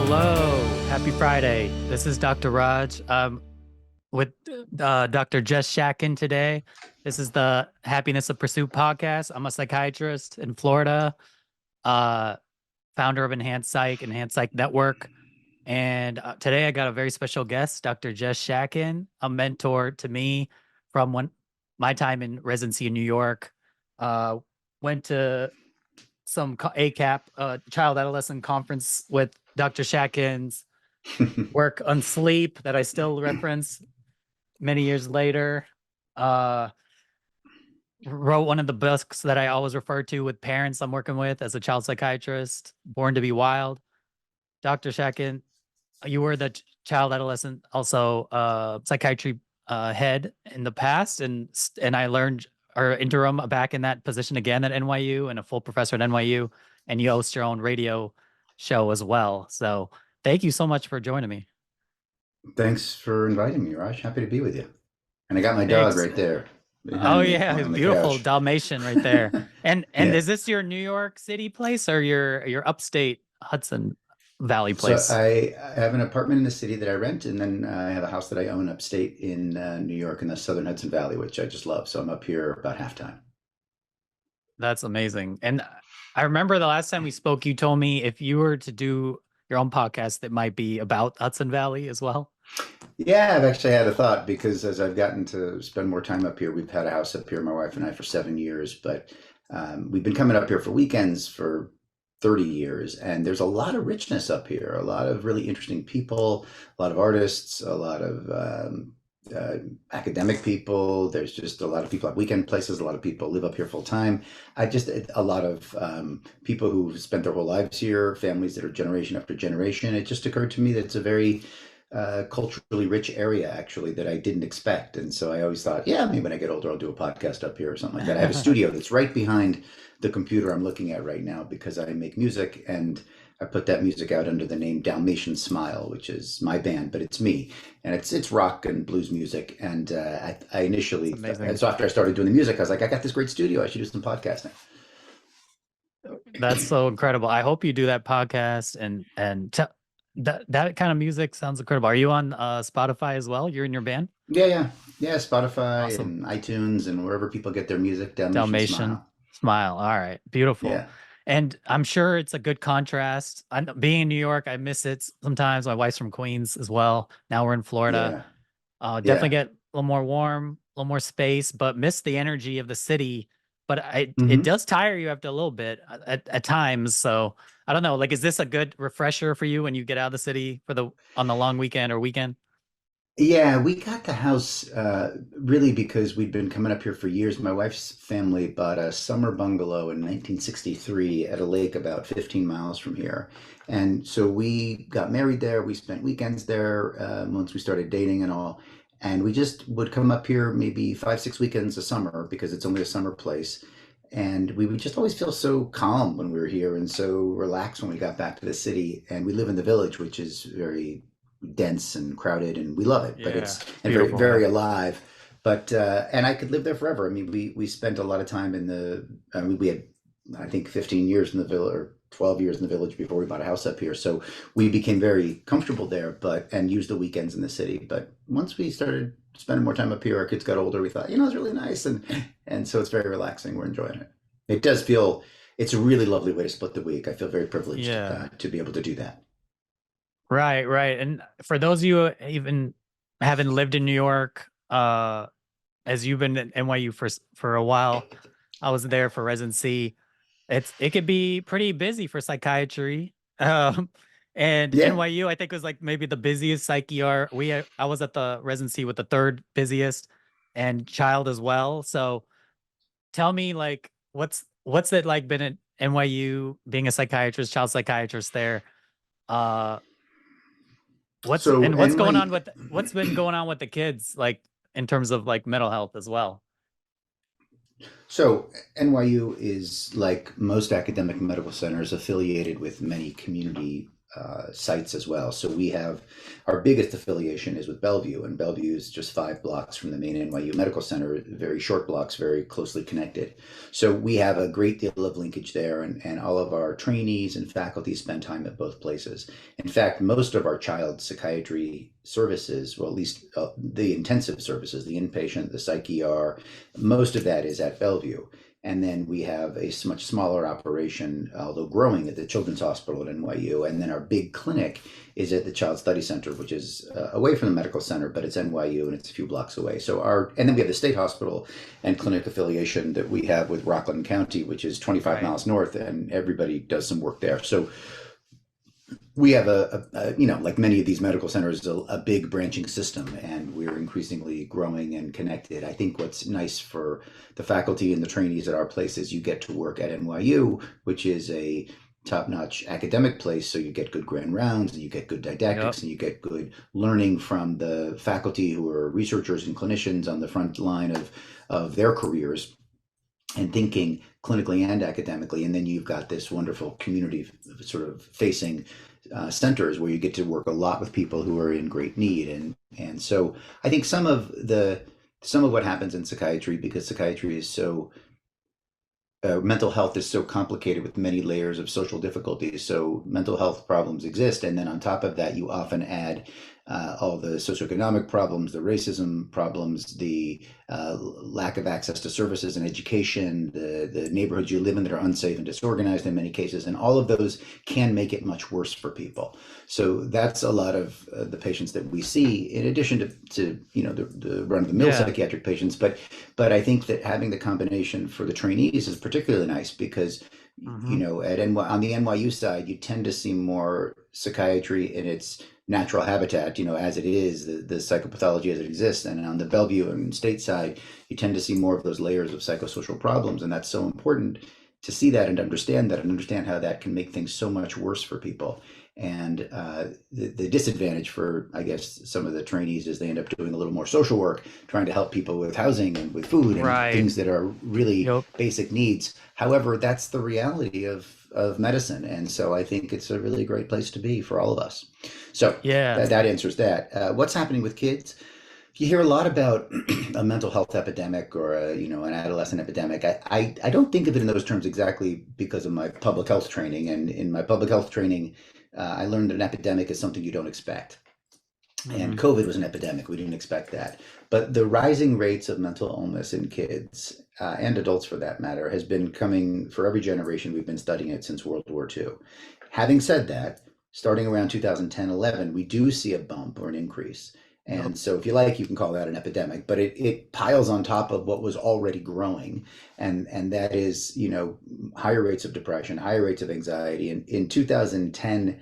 Hello, happy Friday. This is Dr. Raj with Dr. Jess Shatkin today. This is the Happyness of Pursuit podcast. I'm a psychiatrist in Florida, uh, founder of Enhanced Psych Network. And today I got a very special guest, Dr. Jess Shatkin, a mentor to me from my time in residency in New York. Went to some ACAP, child adolescent conference with Dr. Shatkin's work on sleep that I still reference many years later. Wrote one of the books that I always refer to with parents I'm working with as a child psychiatrist, Born to be Wild. Dr. Shatkin, you were the child adolescent, also psychiatry head in the past, and I learned or interim back in that position again at NYU and a full professor at NYU, and you host your own radio show as well. So thank you so much for joining me. Thanks for inviting me, Raj. Happy to be with you. And I got my dog Thanks. right there Oh behind me yeah, on the beautiful couch. Dalmatian right there. And Yeah. is this your New York City place or your upstate Hudson Valley So place? I have an apartment in the city that I rent, and then I have a house that I own upstate in New York in the southern Hudson Valley, which I just love. So I'm up here about halftime. That's amazing. And I remember the last time we spoke, you told me if you were to do your own podcast, it might be about Hudson Valley as well. Yeah, I've actually had a thought because as I've gotten to spend more time up here, we've had a house up here, my wife and I, for 7 years, but we've been coming up here for weekends for 30 years, and there's a lot of richness up here, a lot of really interesting people, a lot of artists, a lot of uh, academic people. There's just a lot of people at weekend places, a lot of people live up here full time. A lot of people who've spent their whole lives here, families that are generation after generation. It just occurred to me that it's a very culturally rich area actually that I didn't expect. And so I always thought, yeah, maybe when I get older, I'll do a podcast up here or something like that. I have a studio that's right behind the computer I'm looking at right now because I make music and I put that music out under the name Dalmatian Smile, which is my band, but it's me, and it's rock and blues music. And I initially, It's amazing. so after I started doing the music, I was like, I got this great studio. I should do some podcasting. That's so incredible. I hope you do that podcast that kind of music sounds incredible. Are you on Spotify as well? You're in your band? Yeah. Spotify Awesome. and iTunes and wherever people get their music. Dalmatian Dalmatian Smile. Smile. All right. Beautiful. Yeah. And I'm sure it's a good contrast. Being in New York, I miss it sometimes. My wife's from Queens as well. Now we're in Florida. Yeah. Definitely Yeah. get a little more warm, a little more space, but miss the energy of the city. But it hmm does tire you after a little bit at times. So I don't know. Like, is this a good refresher for you when you get out of the city on the long weekend or weekend? Yeah, we got the house really because we'd been coming up here for years. My wife's family bought a summer bungalow in 1963 at a lake about 15 miles from here. And so we got married there. We spent weekends there once we started dating and all. And we just would come up here maybe 5, 6 weekends a summer because it's only a summer place. And we would just always feel so calm when we were here and so relaxed when we got back to the city. And we live in the village, which is very dense and crowded, and we love it, but Yeah. it's and very Beautiful. Yeah. very alive. But and I could live there forever. I mean, we spent a lot of time in the. I mean, we had I think 15 years in the village or 12 years in the village before we bought a house up here. So we became very comfortable there, but and used the weekends in the city. But once we started spending more time up here, our kids got older. We thought, it's really nice, and so it's very relaxing. We're enjoying it. It does feel. It's a really lovely way to split the week. I feel very privileged Yeah. to be able to do that. Right. Right. And for those of you who even haven't lived in New York, as you've been at NYU for a while, I was there for residency. It could be pretty busy for psychiatry. And Yeah. NYU, I think, was like maybe the busiest psych ER. I was at the residency with the third busiest, and child as well. So tell me, like, what's it like been at NYU being a psychiatrist, child psychiatrist there? Uh, So what's been going on with the kids, like in terms of like mental health as well? So NYU is like most academic medical centers affiliated with many community sites as well. So we have our biggest affiliation is with Bellevue, and Bellevue is just 5 blocks from the main NYU Medical Center, very short blocks, very closely connected. So we have a great deal of linkage there, and all of our trainees and faculty spend time at both places. In fact, most of our child psychiatry services, well, at least the intensive services, the inpatient, the psych ER, most of that is at Bellevue. And then we have a much smaller operation, although growing, at the Children's Hospital at NYU. And then our big clinic is at the Child Study Center, which is away from the medical center, but it's NYU and it's a few blocks away. And then we have the state hospital and clinic affiliation that we have with Rockland County, which is 25 miles north, and everybody does some work there. So we have like many of these medical centers, a big branching system, and we're increasingly growing and connected. I think what's nice for the faculty and the trainees at our place is you get to work at NYU, which is a top-notch academic place. So you get good grand rounds, and you get good didactics, and you get good learning from the faculty who are researchers and clinicians on the front line of their careers and thinking clinically and academically. And then you've got this wonderful community sort of facing centers where you get to work a lot with people who are in great need. And so I think some of what happens in psychiatry, because psychiatry is so mental health is so complicated with many layers of social difficulties. So mental health problems exist. And then on top of that, you often add all the socioeconomic problems, the racism problems, the lack of access to services and education, the neighborhoods you live in that are unsafe and disorganized in many cases. And all of those can make it much worse for people. So that's a lot of the patients that we see, in addition to the run-of-the-mill psychiatric patients. But I think that having the combination for the trainees is particularly nice because on the NYU side, you tend to see more psychiatry in its natural habitat, as it is, the psychopathology as it exists. And on the Bellevue and state side, you tend to see more of those layers of psychosocial problems. And that's so important to see that and understand how that can make things so much worse for people. And the disadvantage for, I guess, some of the trainees is they end up doing a little more social work, trying to help people with housing and with food and things that are really basic needs. However, that's the reality of medicine. And so I think it's a really great place to be for all of us. So that answers that. What's happening with kids? You hear a lot about a mental health epidemic or an adolescent epidemic. I don't think of it in those terms exactly because of my public health training. And in my public health training, I learned that an epidemic is something you don't expect. And COVID was an epidemic. We didn't expect that. But the rising rates of mental illness in kids and adults, for that matter, has been coming for every generation. We've been studying it since World War II. Having said that, starting around 2010-11, we do see a bump or an increase. And so if you like, you can call that an epidemic, but it piles on top of what was already growing. And that is, higher rates of depression, higher rates of anxiety. And in 2010,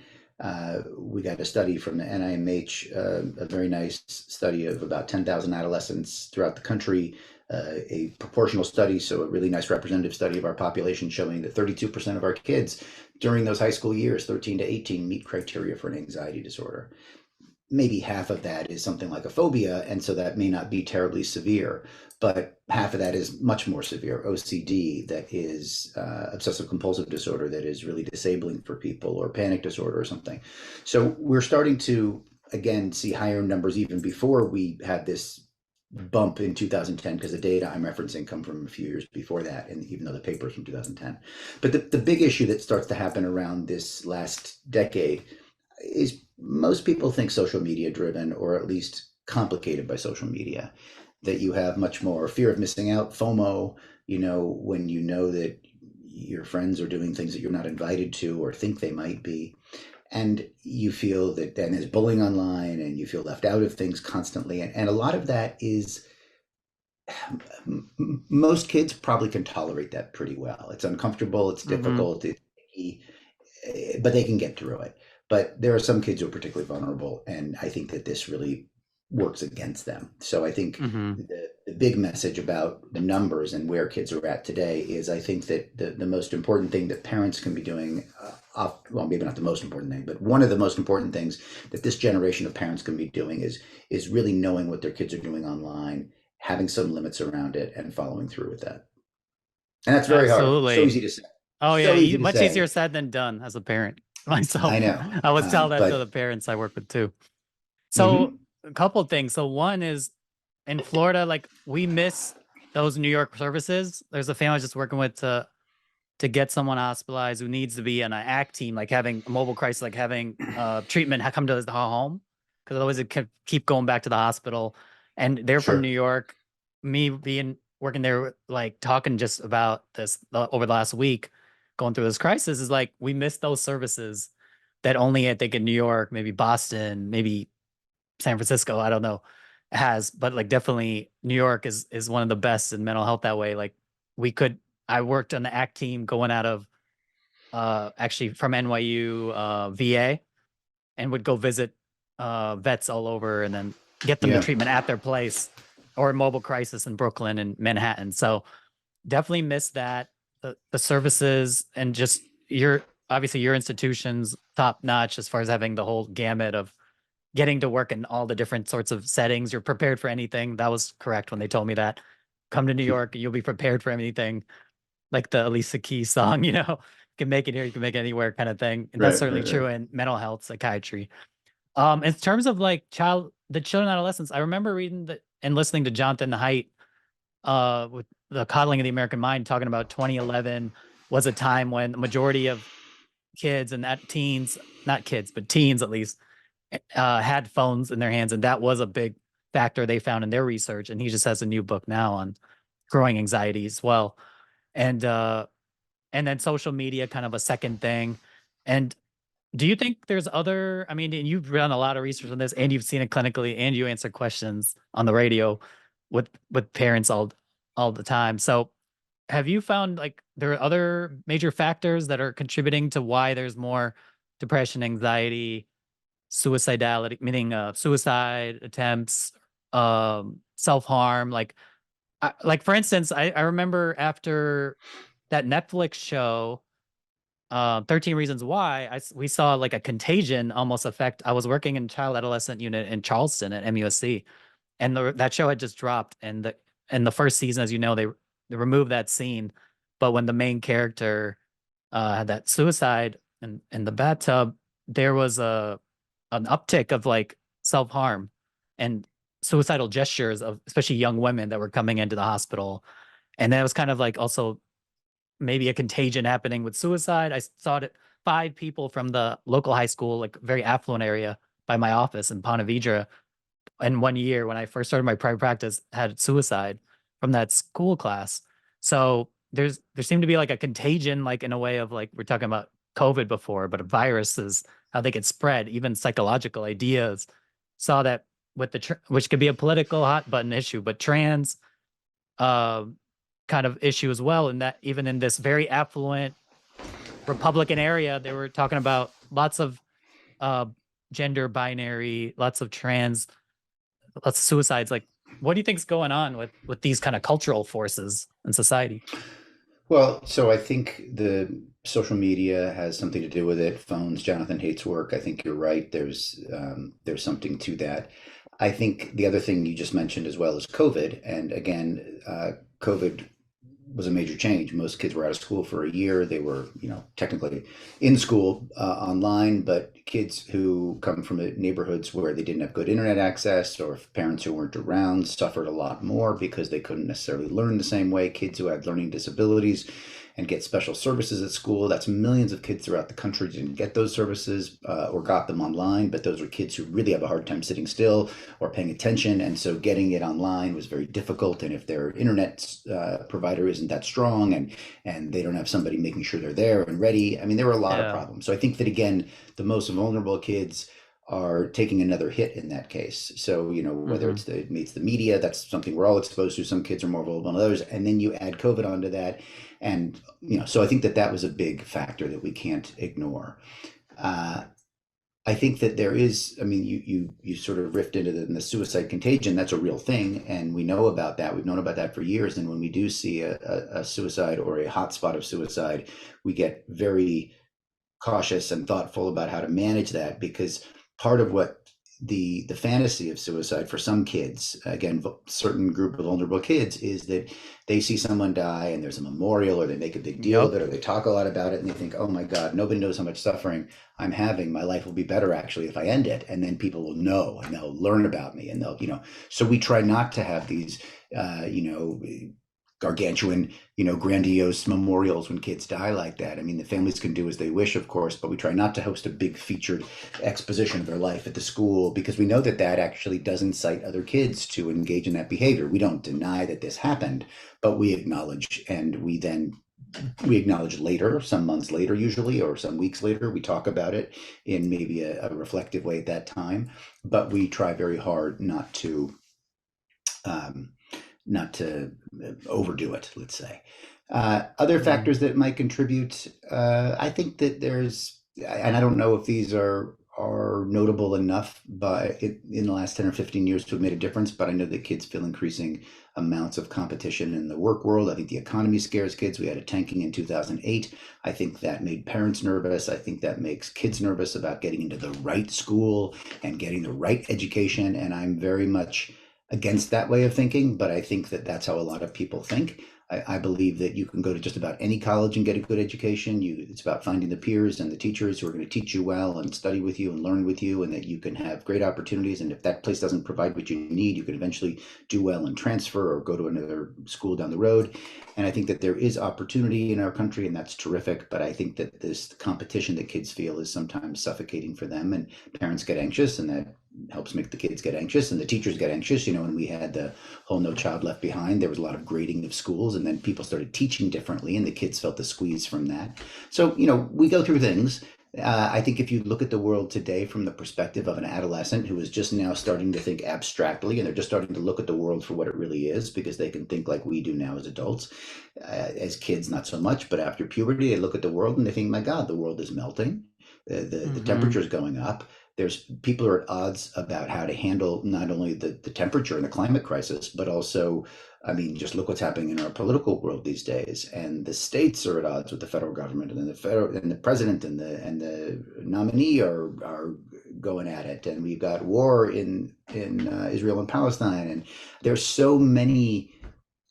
we got a study from the NIMH, a very nice study of about 10,000 adolescents throughout the country, a proportional study, so a really nice representative study of our population showing that 32% of our kids during those high school years, 13 to 18, meet criteria for an anxiety disorder. Maybe half of that is something like a phobia, and so that may not be terribly severe, but half of that is much more severe, OCD, that is obsessive compulsive disorder, that is really disabling for people, or panic disorder or something. So we're starting to, again, see higher numbers even before we had this bump in 2010, because the data I'm referencing come from a few years before that, and even though the paper is from 2010. But the big issue that starts to happen around this last decade is most people think social media driven, or at least complicated by social media, that you have much more fear of missing out, FOMO, when you know that your friends are doing things that you're not invited to or think they might be. And you feel that then there's bullying online, and you feel left out of things constantly. And a lot of that is, most kids probably can tolerate that pretty well. It's uncomfortable, it's difficult, but they can get through it. But there are some kids who are particularly vulnerable, and I think that this really works against them. So I think the big message about the numbers and where kids are at today is, I think that the most important thing that parents can be doing, well, maybe not the most important thing, but one of the most important things that this generation of parents can be doing is really knowing what their kids are doing online, having some limits around it, and following through with that. And that's very hard. So easy to say. Oh, yeah. Much easier said than done as a parent. myself. I know. I was telling that to the But parents I work with too. So mhm. a couple of things. So one is in Florida, like we miss those New York services. There's a family I was just working with to get someone hospitalized who needs to be on an ACT team, like having a mobile crisis, like having treatment come to the home because otherwise it could keep going back to the hospital. And they're from New Sure. York. Me being working there, like talking just about this over the last week, going through this crisis is like we miss those services that only I think in New York, maybe Boston, maybe San Francisco, I don't know, has, but like definitely New York is one of the best in mental health that way. Like we could I worked on the ACT team going out of actually from NYU VA and would go visit vets all over and then get them the Yeah. treatment at their place or mobile crisis in Brooklyn and Manhattan. So definitely miss that. The services and just your obviously your institution's top notch as far as having the whole gamut of getting to work in all the different sorts of settings. You're prepared for anything. That was correct when they told me that. Come to New York, you'll be prepared for anything. Like the Alicia Keys song, you can make it here, you can make it anywhere kind of thing. And that's Right. certainly Right. Right. true in mental health psychiatry. In terms of like the children and adolescents, I remember reading and listening to Jonathan Haidt with the coddling of the American mind, talking about 2011 was a time when the majority of kids and that teens, not kids, but teens at least, had phones in their hands, and that was a big factor they found in their research. And he just has a new book now on growing anxiety as well, and then social media, kind of a second thing. And do you think there's other? I mean, and you've done a lot of research on this, and you've seen it clinically, and you answer questions on the radio with parents all the time. So, have you found like there are other major factors that are contributing to why there's more depression, anxiety, suicidality, meaning suicide attempts, self-harm, like for instance, I remember after that Netflix show 13 Reasons Why, we saw like a contagion almost effect. I was working in child adolescent unit in Charleston at MUSC, and that show had just dropped, and the first season, as you know, they removed that scene, but when the main character had that suicide in the bathtub, there was an uptick of like self-harm and suicidal gestures of especially young women that were coming into the hospital. And that was kind of like also maybe a contagion happening with suicide. I saw it 5 people from the local high school, like very affluent area by my office in Ponte Vedra, in one year when I first started my private practice had suicide from that school class. So there seemed to be like a contagion, like in a way of like we're talking about COVID before, but viruses, how they could spread, even psychological ideas. Saw that with which could be a political hot button issue, but trans uh, kind of issue as well. And that even in this very affluent Republican area, they were talking about lots of uh, gender binary, lots of trans, lots of suicides. Like, what do you think's going on with these kind of cultural forces in society? Well, so I think the social media has something to do with it. Phones, Jonathan Haidt's work. I think you're right. There's something to that. I think the other thing you just mentioned as well is COVID. And again, COVID was a major change. Most kids were out of school for a year. They were, technically in school online, but kids who come from neighborhoods where they didn't have good internet access or if parents who weren't around suffered a lot more because they couldn't necessarily learn the same way. Kids who had learning disabilities and get special services at school. That's millions of kids throughout the country didn't get those services or got them online, but those were kids who really have a hard time sitting still or paying attention. And so getting it online was very difficult. And if their internet provider isn't that strong and they don't have somebody making sure they're there and ready, I mean, there were a lot of Yeah. problems. So I think that, again, the most vulnerable kids are taking another hit in that case. So, whether Hmm. it's the media, that's something we're all exposed to. Some kids are more vulnerable than others. And then you add COVID onto that. And, so I think that was a big factor that we can't ignore. Uh, I think that there is, I mean, you sort of riffed into the suicide contagion. That's a real thing. And we know about that. We've known about that for years. And when we do see a suicide or a hotspot of suicide, we get very cautious and thoughtful about how to manage that because part of what the fantasy of suicide for some kids, again, certain group of vulnerable kids, is that they see someone die and there's a memorial, or they make a big deal of Yep. it, or they talk a lot about it, and they think, oh my God, nobody knows how much suffering I'm having. My life will be better actually if I end it. And then people will know and they'll learn about me, and they'll, so we try not to have these, gargantuan, grandiose memorials when kids die like that. I mean, the families can do as they wish, of course, but we try not to host a big featured exposition of their life at the school, because we know that that actually does incite other kids to engage in that behavior. We don't deny that this happened, but we acknowledge, and we acknowledge later, some months later usually, or some weeks later, we talk about it in maybe a reflective way at that time. But we try very hard um, not to overdo it, let's say. Other Mhm. factors that might contribute, I think that there's, and I don't know if these are notable enough by in the last 10 or 15 years to have made a difference, but I know that kids feel increasing amounts of competition in the work world. I think the economy scares kids. We had a tanking in 2008. I think that made parents nervous. I think that makes kids nervous about getting into the right school and getting the right education. And I'm very much against that way of thinking, but I think that that's how a lot of people think. I believe that you can go to just about any college and get a good education. It's about finding the peers and the teachers who are going to teach you well and study with you and learn with you, and that you can have great opportunities. And if that place doesn't provide what you need, you can eventually do well and transfer or go to another school down the road. And I think that there is opportunity in our country, and that's terrific. But I think that this competition that kids feel is sometimes suffocating for them, and parents get anxious, and that helps make the kids get anxious, and the teachers get anxious. When we had the whole No Child Left Behind, there was a lot of grading of schools, and then people started teaching differently, and the kids felt the squeeze from that. So, we go through things. I think if you look at the world today from the perspective of an adolescent who is just now starting to think abstractly, and they're just starting to look at the world for what it really is, because they can think like we do now as adults. As kids, not so much, but after puberty, they look at the world and they think, my God, the world is melting. The temperature Mhm. is going up. There's people are at odds about how to handle not only the temperature and the climate crisis, but also, I mean, just look what's happening in our political world these days. And the states are at odds with the federal government, and then the president and the nominee are going at it. And we've got war in Israel and Palestine, and there's so many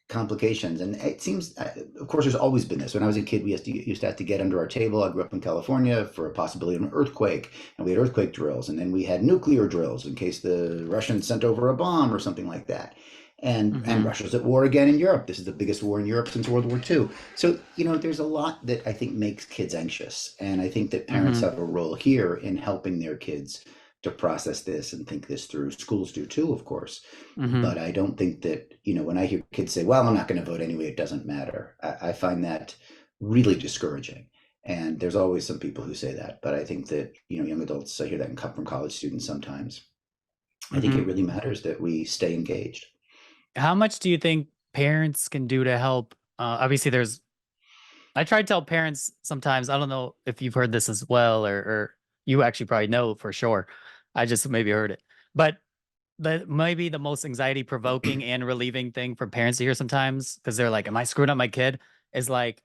complications. And it seems, of course, there's always been this. When I was a kid, we used to have to get under our table. I grew up in California for a possibility of an earthquake, and we had earthquake drills, and then we had nuclear drills in case the Russians sent over a bomb or something like that. And Mhm. Russia's at war again in Europe. This is the biggest war in Europe since World War II. So, there's a lot that I think makes kids anxious, and I think that parents Mhm. have a role here in helping their kids to process this and think this through. Schools do too, of course. Mhm. But I don't think that, when I hear kids say, well, I'm not going to vote anyway, it doesn't matter. I find that really discouraging. And there's always some people who say that. But I think that, young adults, I hear that from college students sometimes. I think it Mhm. really matters that we stay engaged. How much do you think parents can do to help? Obviously, I try to tell parents sometimes. I don't know if you've heard this as well, or you actually probably know for sure. I just maybe heard it, but maybe the most anxiety provoking and relieving thing for parents to hear sometimes, because they're like, "Am I screwing up my kid?" Is like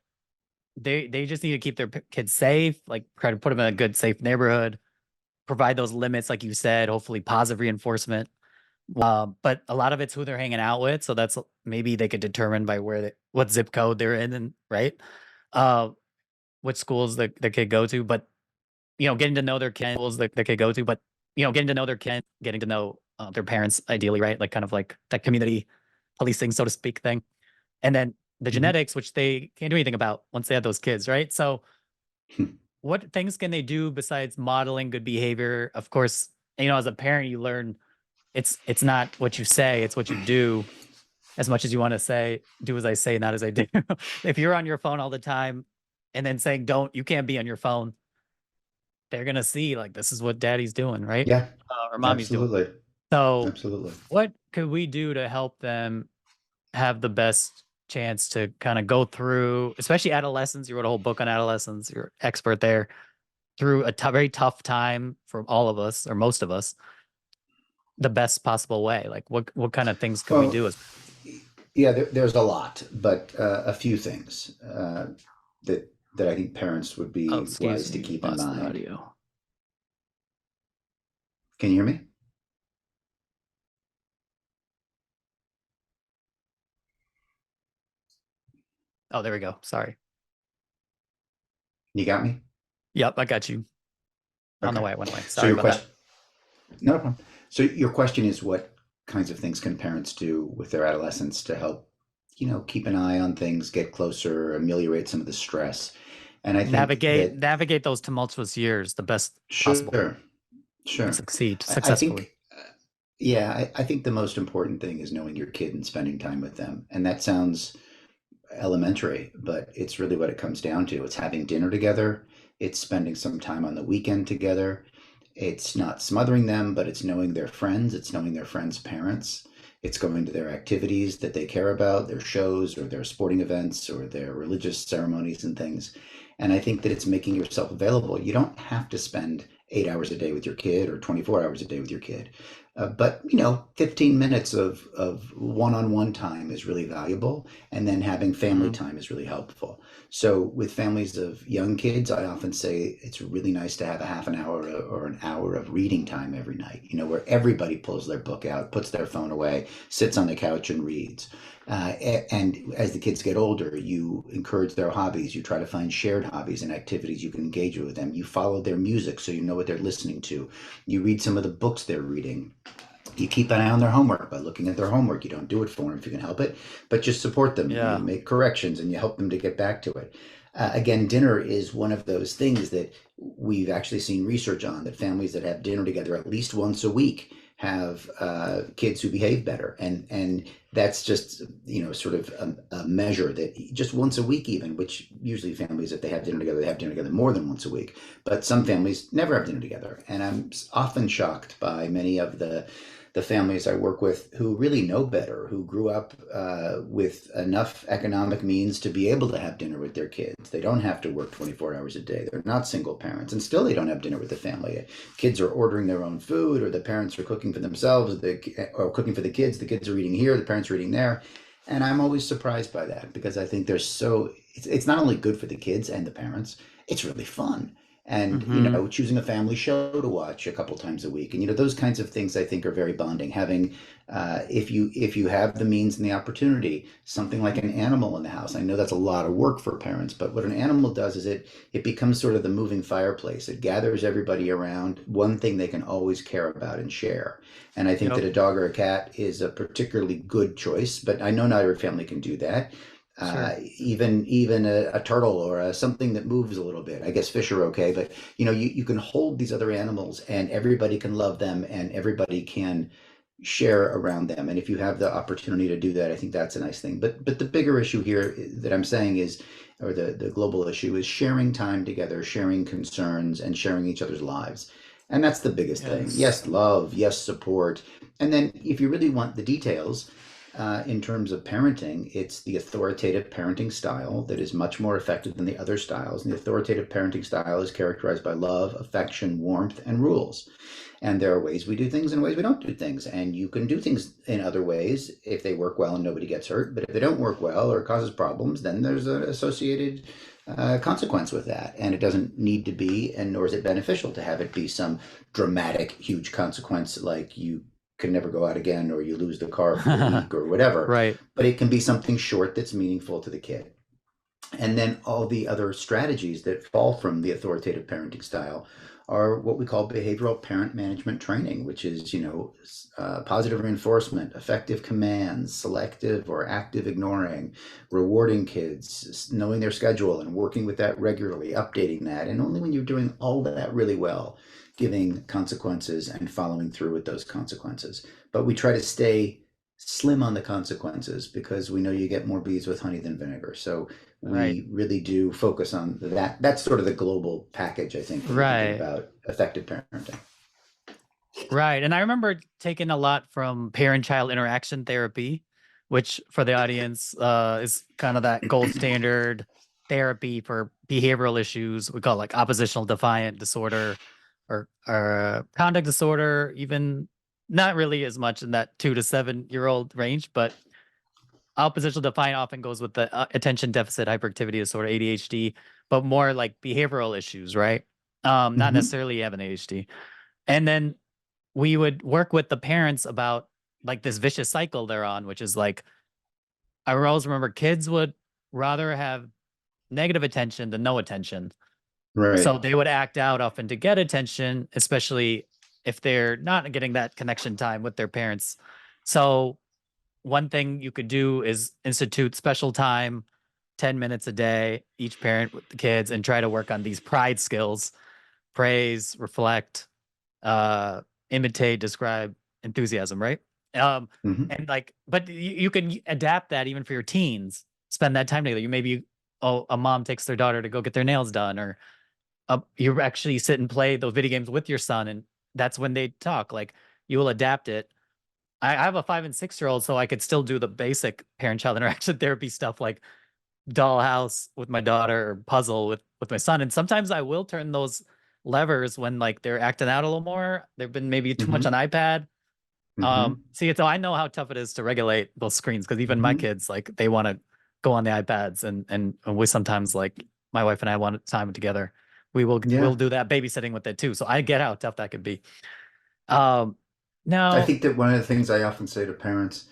they just need to keep their kids safe, like try to put them in a good, safe neighborhood, provide those limits, like you said, hopefully positive reinforcement. But a lot of it's who they're hanging out with, so that's maybe they could determine by what zip code they're in, and right, uh, which schools the kid go to. But getting to know their kids, schools the kid go to, but getting to know their kid, getting to know their parents, ideally, right? Like kind of like that community policing, so to speak, thing. And then the Mhm. genetics, which they can't do anything about once they have those kids, right? So what things can they do besides modeling good behavior? Of course, as a parent, you learn it's not what you say, it's what you do. As much as you want to say, do as I say, not as I do. If you're on your phone all the time and then saying, don't, you can't be on your phone, they're going to see like, this is what daddy's doing, right? Yeah, Or mommy's doing. absolutely. So, Absolutely. what could we do to help them have the best chance to kind of go through, especially adolescents? You wrote a whole book on adolescents, you're expert there, through a very tough time for all of us, or most of us, the best possible way. Like, what kind of things can we Well, do as yeah, there's a lot, but a few things that I think parents would Oh, be excuse wise me, to we keep in lost the mind. audio. Can you hear me? Oh, there we go. Sorry. You got me? Yep, I got you. I don't know Okay. why it went away. So Sorry your about that. question, no problem. So your question is what kinds of things can parents do with their adolescents to help, keep an eye on things, get closer, ameliorate some of the stress. And I think Navigate that, navigate those tumultuous years the best possible sure, and sure. succeed I successfully. think, yeah, I think the most important thing is knowing your kid and spending time with them. And that sounds elementary, but it's really what it comes down to. It's having dinner together, it's spending some time on the weekend together. It's not smothering them, but it's knowing their friends, it's knowing their friends' parents. It's going to their activities that they care about, their shows or their sporting events or their religious ceremonies and things. And I think that it's making yourself available. You don't have to spend 8 hours a day with your kid or 24 hours a day with your kid. But 15 minutes of one-on-one time is really valuable, and then having family Mhm. time is really helpful. So with families of young kids, I often say it's really nice to have a half an hour or an hour of reading time every night, where everybody pulls their book out, puts their phone away, sits on the couch and reads. And as the kids get older, you encourage their hobbies. You try to find shared hobbies and activities you can engage with them. You follow their music so you know what they're listening to. You read some of the books they're reading. You keep an eye on their homework by looking at their homework. You don't do it for them if you can help it, but just support them. You Yeah. make corrections and you help them to get back to it. Again, dinner is one of those things that we've actually seen research on, that families that have dinner together at least once a week have kids who behave better, and that's just sort of a measure that just once a week, even, which usually families, if they have dinner together, they have dinner together more than once a week, but some families never have dinner together, and I'm often shocked by many of the families I work with who really know better, who grew up with enough economic means to be able to have dinner with their kids. They don't have to work 24 hours a day. They're not single parents, and still they don't have dinner with the family. Kids are ordering their own food, or the parents are cooking for themselves, or cooking for the kids. The kids are eating here, the parents are eating there. And I'm always surprised by that, because I think it's not only good for the kids and the parents, it's really fun. And Hmm. choosing a family show to watch a couple times a week, and those kinds of things I think are very bonding. Having if you have the means and the opportunity, something like an animal in the house. I know that's a lot of work for parents, but what an animal does is it becomes sort of the moving fireplace. It gathers everybody around one thing they can always care about and share. And I think that Yep. a dog or a cat is a particularly good choice, but I know not every family can do that. Sure. Even a turtle or something that moves a little bit. I guess fish are okay, but you can hold these other animals and everybody can love them and everybody can share around them. And if you have the opportunity to do that, I think that's a nice thing. But the bigger issue here that I'm saying is, or the global issue is sharing time together, sharing concerns, and sharing each other's lives. And that's the biggest thing. Yes. Yes, love, yes, support. And then if you really want the details, in terms of parenting, it's the authoritative parenting style that is much more effective than the other styles. And the authoritative parenting style is characterized by love, affection, warmth, and rules. And there are ways we do things and ways we don't do things. And you can do things in other ways if they work well and nobody gets hurt. But if they don't work well or causes problems, then there's an associated consequence with that. And it doesn't need to be, and nor is it beneficial to have it be some dramatic, huge consequence like you can never go out again or you lose the car for a week or whatever. Right. But it can be something short that's meaningful to the kid. And then all the other strategies that fall from the authoritative parenting style are what we call behavioral parent management training, which is, positive reinforcement, effective commands, selective or active ignoring, rewarding kids, knowing their schedule and working with that regularly, updating that. And only when you're doing all that really well, giving consequences and following through with those consequences. But we try to stay slim on the consequences because we know you get more bees with honey than vinegar. So Right. we really do focus on that. That's sort of the global package, I think, when you're thinking Right. about effective parenting. Right. And I remember taking a lot from parent-child interaction therapy, which for the audience is kind of that gold standard therapy for behavioral issues. We call it like oppositional defiant disorder or conduct disorder, even not really as much in that 2 to 7 year old range, but oppositional defiant often goes with the attention deficit hyperactivity disorder, ADHD, but more like behavioral issues, right? Not Mm-hmm. necessarily have an ADHD. And then we would work with the parents about like this vicious cycle they're on, which is like I always remember kids would rather have negative attention than no attention. Right. So they would act out often to get attention, especially if they're not getting that connection time with their parents. So one thing you could do is institute special time, 10 minutes a day, each parent with the kids, and try to work on these pride skills: praise, reflect, uh, imitate, describe, enthusiasm, right? Um, Hmm. and like, but you can adapt that even for your teens. Spend that time together. You maybe, oh, a mom takes their daughter to go get their nails done, or you actually sit and play those video games with your son, and that's when they talk. Like, you will adapt it. I have a 5 and 6 year old, so I could still do the basic parent-child interaction therapy stuff, like dollhouse with my daughter or puzzle with my son. And sometimes I will turn those levers when like they're acting out a little more. They've been maybe too much on Hmm. iPad. Hmm. See, so I know how tough it is to regulate those screens, because even my Hmm. kids, like, they want to go on the iPads, and we sometimes, like, my wife and I want time together. We'll Yeah. do that babysitting with it too. So I get how tough that could be. Um, I Now, think that one of the things I often say to parents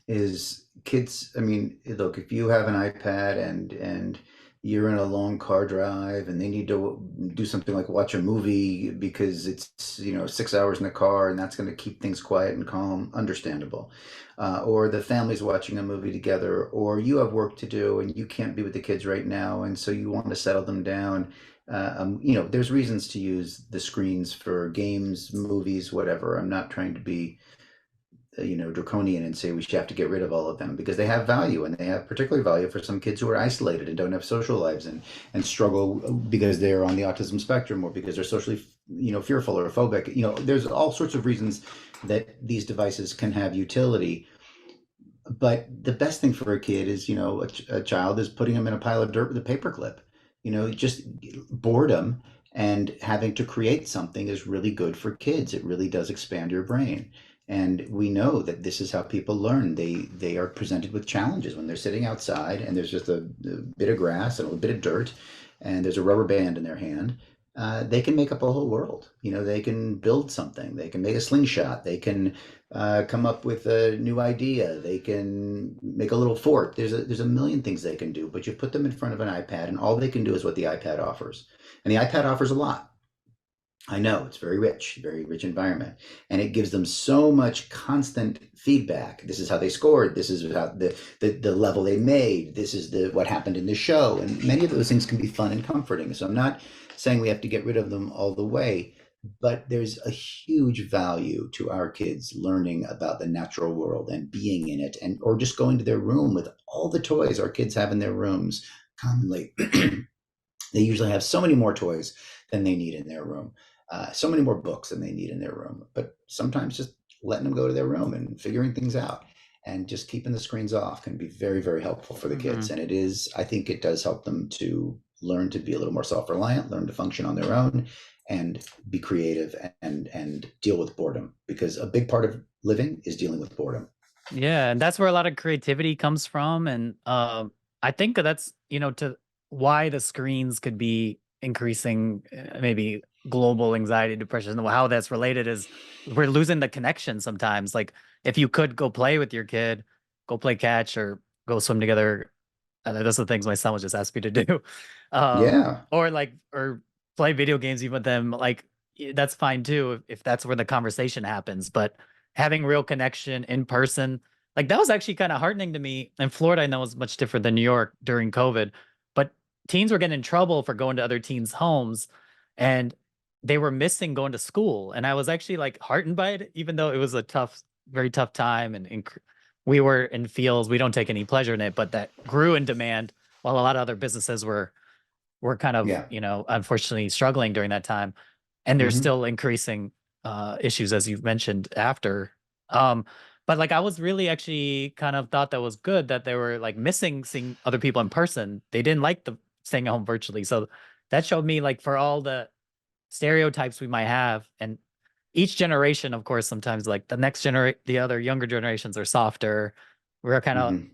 is kids, I mean, look, if you have an iPad and you're in a long car drive and they need to do something like watch a movie because it's, 6 hours in the car and that's going to keep things quiet and calm, understandable. Or the family's watching a movie together, or you have work to do and you can't be with the kids right now, and so you want to settle them down. There's reasons to use the screens for games, movies, whatever. I'm not trying to be draconian and say we should have to get rid of all of them, because they have value, and they have particular value for some kids who are isolated and don't have social lives and struggle because they're on the autism spectrum, or because they're socially fearful or phobic. There's all sorts of reasons that these devices can have utility. But the best thing for a kid is, a child is putting them in a pile of dirt with a paperclip. Just boredom and having to create something is really good for kids. It really does expand your brain. And we know that this is how people learn. They are presented with challenges when they're sitting outside and there's just a bit of grass and a bit of dirt and there's a rubber band in their hand. They can make up a whole world. They can build something. They can make a slingshot. They can come up with a new idea. They can make a little fort. There's a million things they can do, but you put them in front of an iPad, and all they can do is what the iPad offers. And the iPad offers a lot. I know it's very rich environment, and it gives them so much constant feedback. This is how they scored. This is how the level they made. This is the what happened in the show, and many of those things can be fun and comforting. So I'm not saying we have to get rid of them all the way, but there's a huge value to our kids learning about the natural world and being in it, and or just going to their room with all the toys our kids have in their rooms commonly. They usually have so many more toys than they need in their room, so many more books than they need in their room. But sometimes just letting them go to their room and figuring things out and just keeping the screens off can be very, very helpful for the kids. mhm. And I think it does help them to learn to be a little more self-reliant, learn to function on their own, and be creative and deal with boredom, because a big part of living is dealing with boredom. Yeah, and that's where a lot of creativity comes from. And I think that's, to why the screens could be increasing, maybe global anxiety, depression. How that's related is we're losing the connection sometimes. Like, if you could go play with your kid, go play catch or go swim together. Those are the things my son would just ask me to do. Yeah. Or play video games even with them. Like, that's fine too, if that's where the conversation happens. But having real connection in person, like, that was actually kind of heartening to me. In Florida, I know is much different than New York during COVID, but teens were getting in trouble for going to other teens' homes, and they were missing going to school. And I was actually like heartened by it, even though it was a tough, very tough time. And we were in fields, we don't take any pleasure in it, but that grew in demand while a lot of other businesses were kind of, Yeah. unfortunately struggling during that time. And there's Hmm. still increasing issues, as you've mentioned, after. Um, but like, I was really actually kind of thought that was good that they were like missing seeing other people in person. They didn't like the staying at home virtually. So that showed me, like, for all the stereotypes we might have, and each generation, of course, sometimes like the other younger generations are softer. We're kind of Hmm.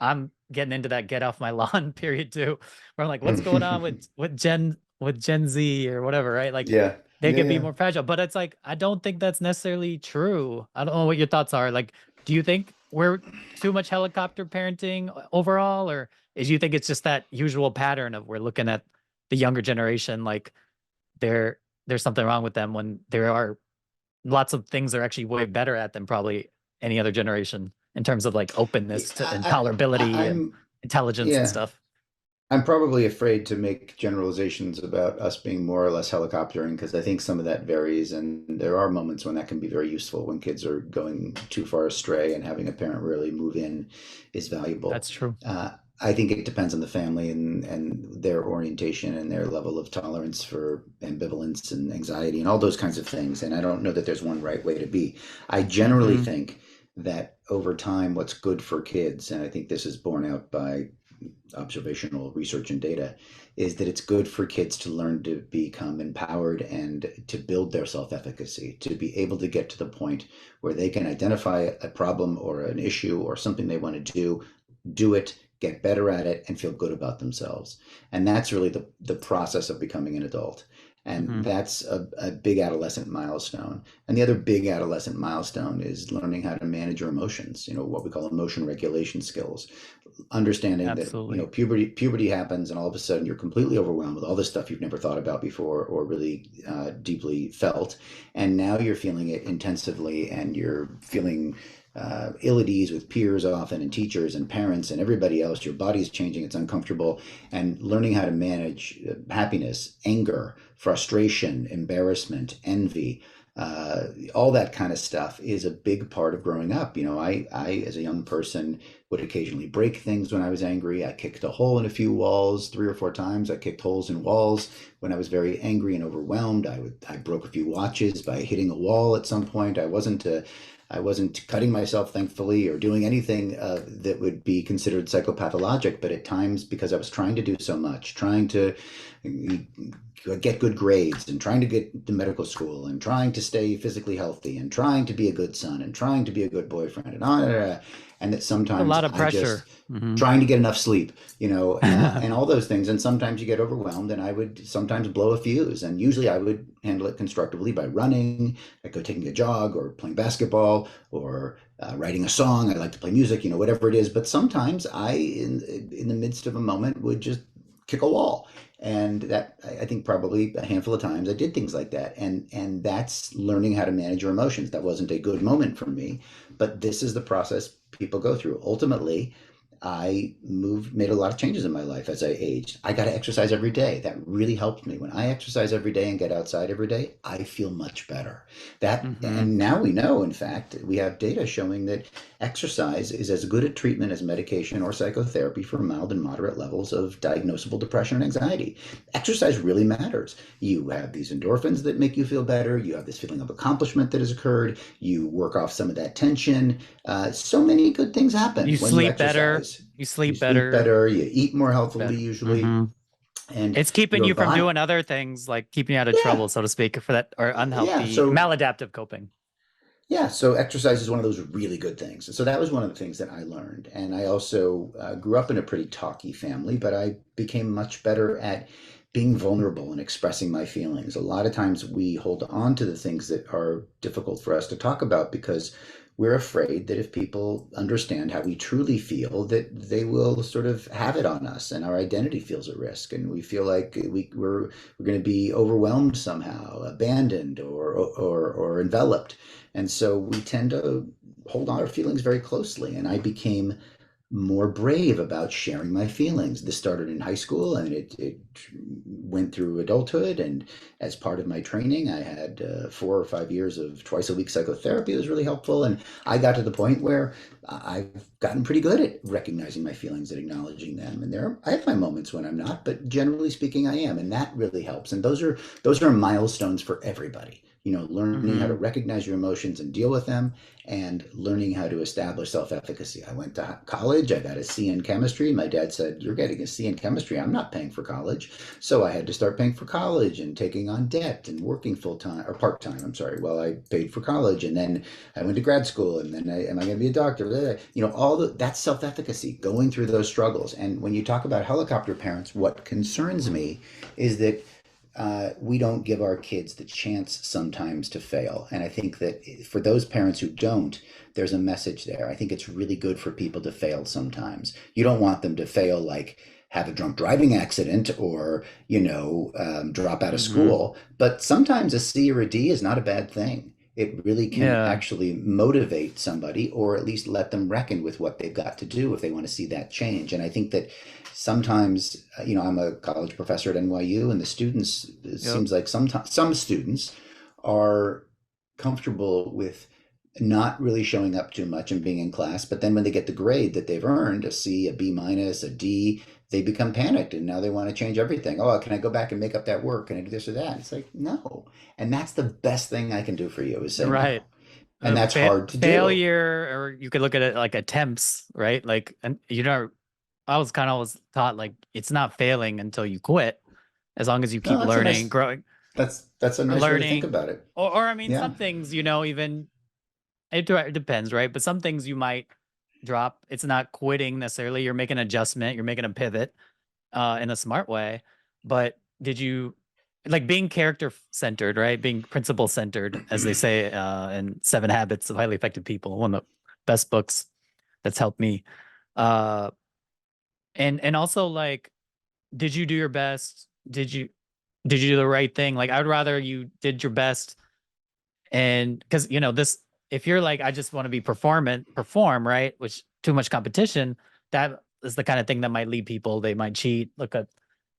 I'm getting into that get off my lawn period too, where I'm like, what's going on with Gen Z or whatever, right? Like, Yeah. they Yeah. could be Yeah. more fragile, but it's like, I don't think that's necessarily true. I don't know what your thoughts are. Like, do you think we're too much helicopter parenting overall, or is you think it's just that usual pattern of we're looking at the younger generation like there's something wrong with them when there are lots of things they're actually way better at than probably any other generation in terms of like openness to and tolerability and I'm intelligence and yeah. stuff. I'm probably afraid to make generalizations about us being more or less helicoptering because I think some of that varies, and there are moments when that can be very useful when kids are going too far astray, and having a parent really move in is valuable. That's true. Uh, I think it depends on the family and their orientation and their level of tolerance for ambivalence and anxiety and all those kinds of things. And I don't know that there's one right way to be. I generally Hmm. think that over time, what's good for kids, and I think this is borne out by observational research and data, is that it's good for kids to learn to become empowered and to build their self-efficacy, to be able to get to the point where they can identify a problem or an issue or something they want to do it, get better at it, and feel good about themselves. And that's really the process of becoming an adult. And Hmm. that's a big adolescent milestone. And the other big adolescent milestone is learning how to manage your emotions, what we call emotion regulation skills. Understanding that, Absolutely. puberty happens and all of a sudden you're completely overwhelmed with all this stuff you've never thought about before or really deeply felt. And now you're feeling it intensively and you're feeling ill at ease with peers often and teachers and parents and everybody else. Your body's changing, it's uncomfortable. And learning how to manage happiness, anger, frustration, embarrassment, envy, all that kind of stuff is a big part of growing up. I, as a young person, would occasionally break things when I was angry. I kicked a hole in a few walls 3 or 4 times. I kicked holes in walls when I was very angry and overwhelmed. I broke a few watches by hitting a wall at some point. I wasn't cutting myself, thankfully, or doing anything that would be considered psychopathologic, but at times, because I was trying to do so much, trying to get good grades and trying to get to medical school and trying to stay physically healthy and trying to be a good son and trying to be a good boyfriend and that A sometimes lot of I just pressure. Hmm. trying to get enough sleep, and all those things. And sometimes you get overwhelmed, and I would sometimes blow a fuse. And usually I would handle it constructively by running, I go taking a jog or playing basketball or writing a song. I like to play music, whatever it is. But sometimes in the midst of a moment, would just kick a wall. And that I think probably a handful of times I did things like that, and that's learning how to manage your emotions. That wasn't a good moment for me, but this is the process people go through. Ultimately, made a lot of changes in my life as I aged. I got to exercise every day. That really helped me. When I exercise every day and get outside every day, I feel much better. Hmm. And now we know, in fact, we have data showing that exercise is as good a treatment as medication or psychotherapy for mild and moderate levels of diagnosable depression and anxiety. Exercise really matters. You have these endorphins that make you feel better. You have this feeling of accomplishment that has occurred. You work off some of that tension. So many good things happen You when you sleep better. exercise. You You sleep sleep better. better, you eat more healthily Better. usually, Hmm. and It's keeping your you from body. doing other things, like keeping you out of Yeah, trouble, so to speak, for that or yeah. unhealthy, So maladaptive coping. so exercise is one of those really good things. And so that was one of the things that I learned. And I also grew up in a pretty talky family, but I became much better at being vulnerable and expressing my feelings. A lot of times we hold on to the things that are difficult for us to talk about because we're afraid that if people understand how we truly feel, that they will sort of have it on us and our identity feels at risk. And we feel like we're going to be overwhelmed somehow, abandoned or enveloped. And so we tend to hold on our feelings very closely. And I became more brave about sharing my feelings. This started in high school and it went through adulthood. And as part of my training, I had 4 or 5 years of twice a week psychotherapy. It was really helpful. And I got to the point where I've gotten pretty good at recognizing my feelings and acknowledging them. And I have my moments when I'm not, but generally speaking, I am. And that really helps. And those are milestones for everybody. Learning how to Hmm. recognize your emotions and deal with them, and learning how to establish self-efficacy. I went to college. I got a C in chemistry. My dad said, "You're getting a C in chemistry. I'm not paying for college." So I had to start paying for college and taking on debt and working full time or part time. I'm sorry. Well, I paid for college, and then I went to grad school, and then am I going to be a doctor? That's self-efficacy, going through those struggles. And when you talk about helicopter parents, what concerns me is that we don't give our kids the chance sometimes to fail. And I think that for those parents who don't, there's a message there. I think it's really good for people to fail sometimes. You don't want them to fail like have a drunk driving accident or, drop out of Hmm. school. But sometimes a C or a D is not a bad thing. It really can Yeah. actually motivate somebody or at least let them reckon with what they've got to do if they want to see that change. And I think that sometimes, I'm a college professor at NYU, and the students, it Yep. seems like sometimes some students are comfortable with not really showing up too much and being in class. But then when they get the grade that they've earned, a C, a B minus, a D, they become panicked and now they want to change everything. Oh, can I go back and make up that work? Can I do this or that? It's like, no. And that's the best thing I can do for you is say Right. no. And that's hard to do. Failure, or you could look at it like attempts, right? Like, and I was kind of always taught like it's not failing until you quit, as long as you No, keep learning, growing, that's a or nice way to think learning, about it. or I mean, Yeah. some things, even it depends, right? But some things you might drop. It's not quitting necessarily. You're making an adjustment. You're making a pivot, in a smart way. But did you like being character centered, right? Being principle centered, as they say, in Seven Habits of Highly Effective People, one of the best books that's helped me. Uh, and also like, did you do your best? Did you do the right thing? Like, I'd rather you did your best, and because this, if you're like, I just want to perform, right? Which too much competition, that is the kind of thing that might lead people. They might cheat. Look at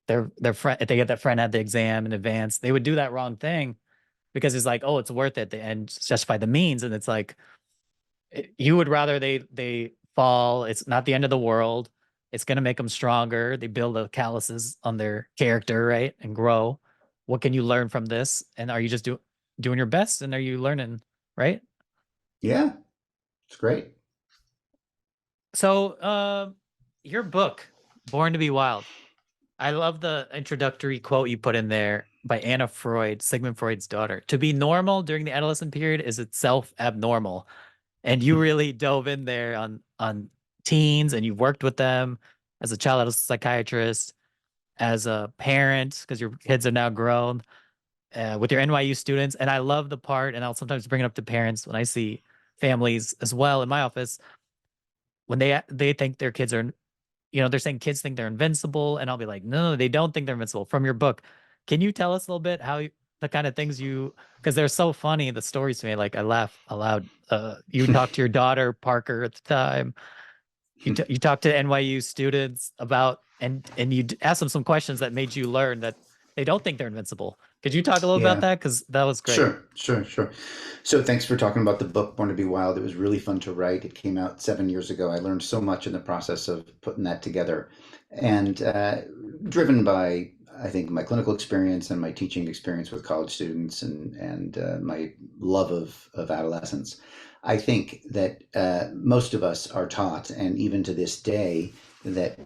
their friend, if they get their friend at the exam in advance, they would do that wrong thing because it's like, oh, it's worth it, and justify the means. And it's like, you would rather they fall. It's not the end of the world. It's going to make them stronger. They build the calluses on their character, right, and grow. What can you learn from this? And are you just doing your best? And are you learning, right? Yeah. It's great. So, your book, Born to Be Wild. I love the introductory quote you put in there by Anna Freud, Sigmund Freud's daughter. To be normal during the adolescent period is itself abnormal. And you really dove in there on teens, and you've worked with them as a child psychiatrist, as a parent, because your kids are now grown, with your NYU students. And I love the part, and I'll sometimes bring it up to parents when I see families as well in my office, when they think their kids are, they're saying kids think they're invincible, and I'll be like, no, they don't think they're invincible. From your book, can you tell us a little bit how the kind of things because they're so funny, the stories to me, like I laugh aloud. You talked to your daughter Parker at the time. You talked to NYU students about, and you asked them some questions that made you learn that they don't think they're invincible. Could you talk a little about Yeah. that? Because that was great. Sure, sure, sure. So thanks for talking about the book Born to Be Wild. It was really fun to write. It came out 7 years ago. I learned so much in the process of putting that together, and driven by I think my clinical experience and my teaching experience with college students and my love of adolescence. I think that most of us are taught, and even to this day, that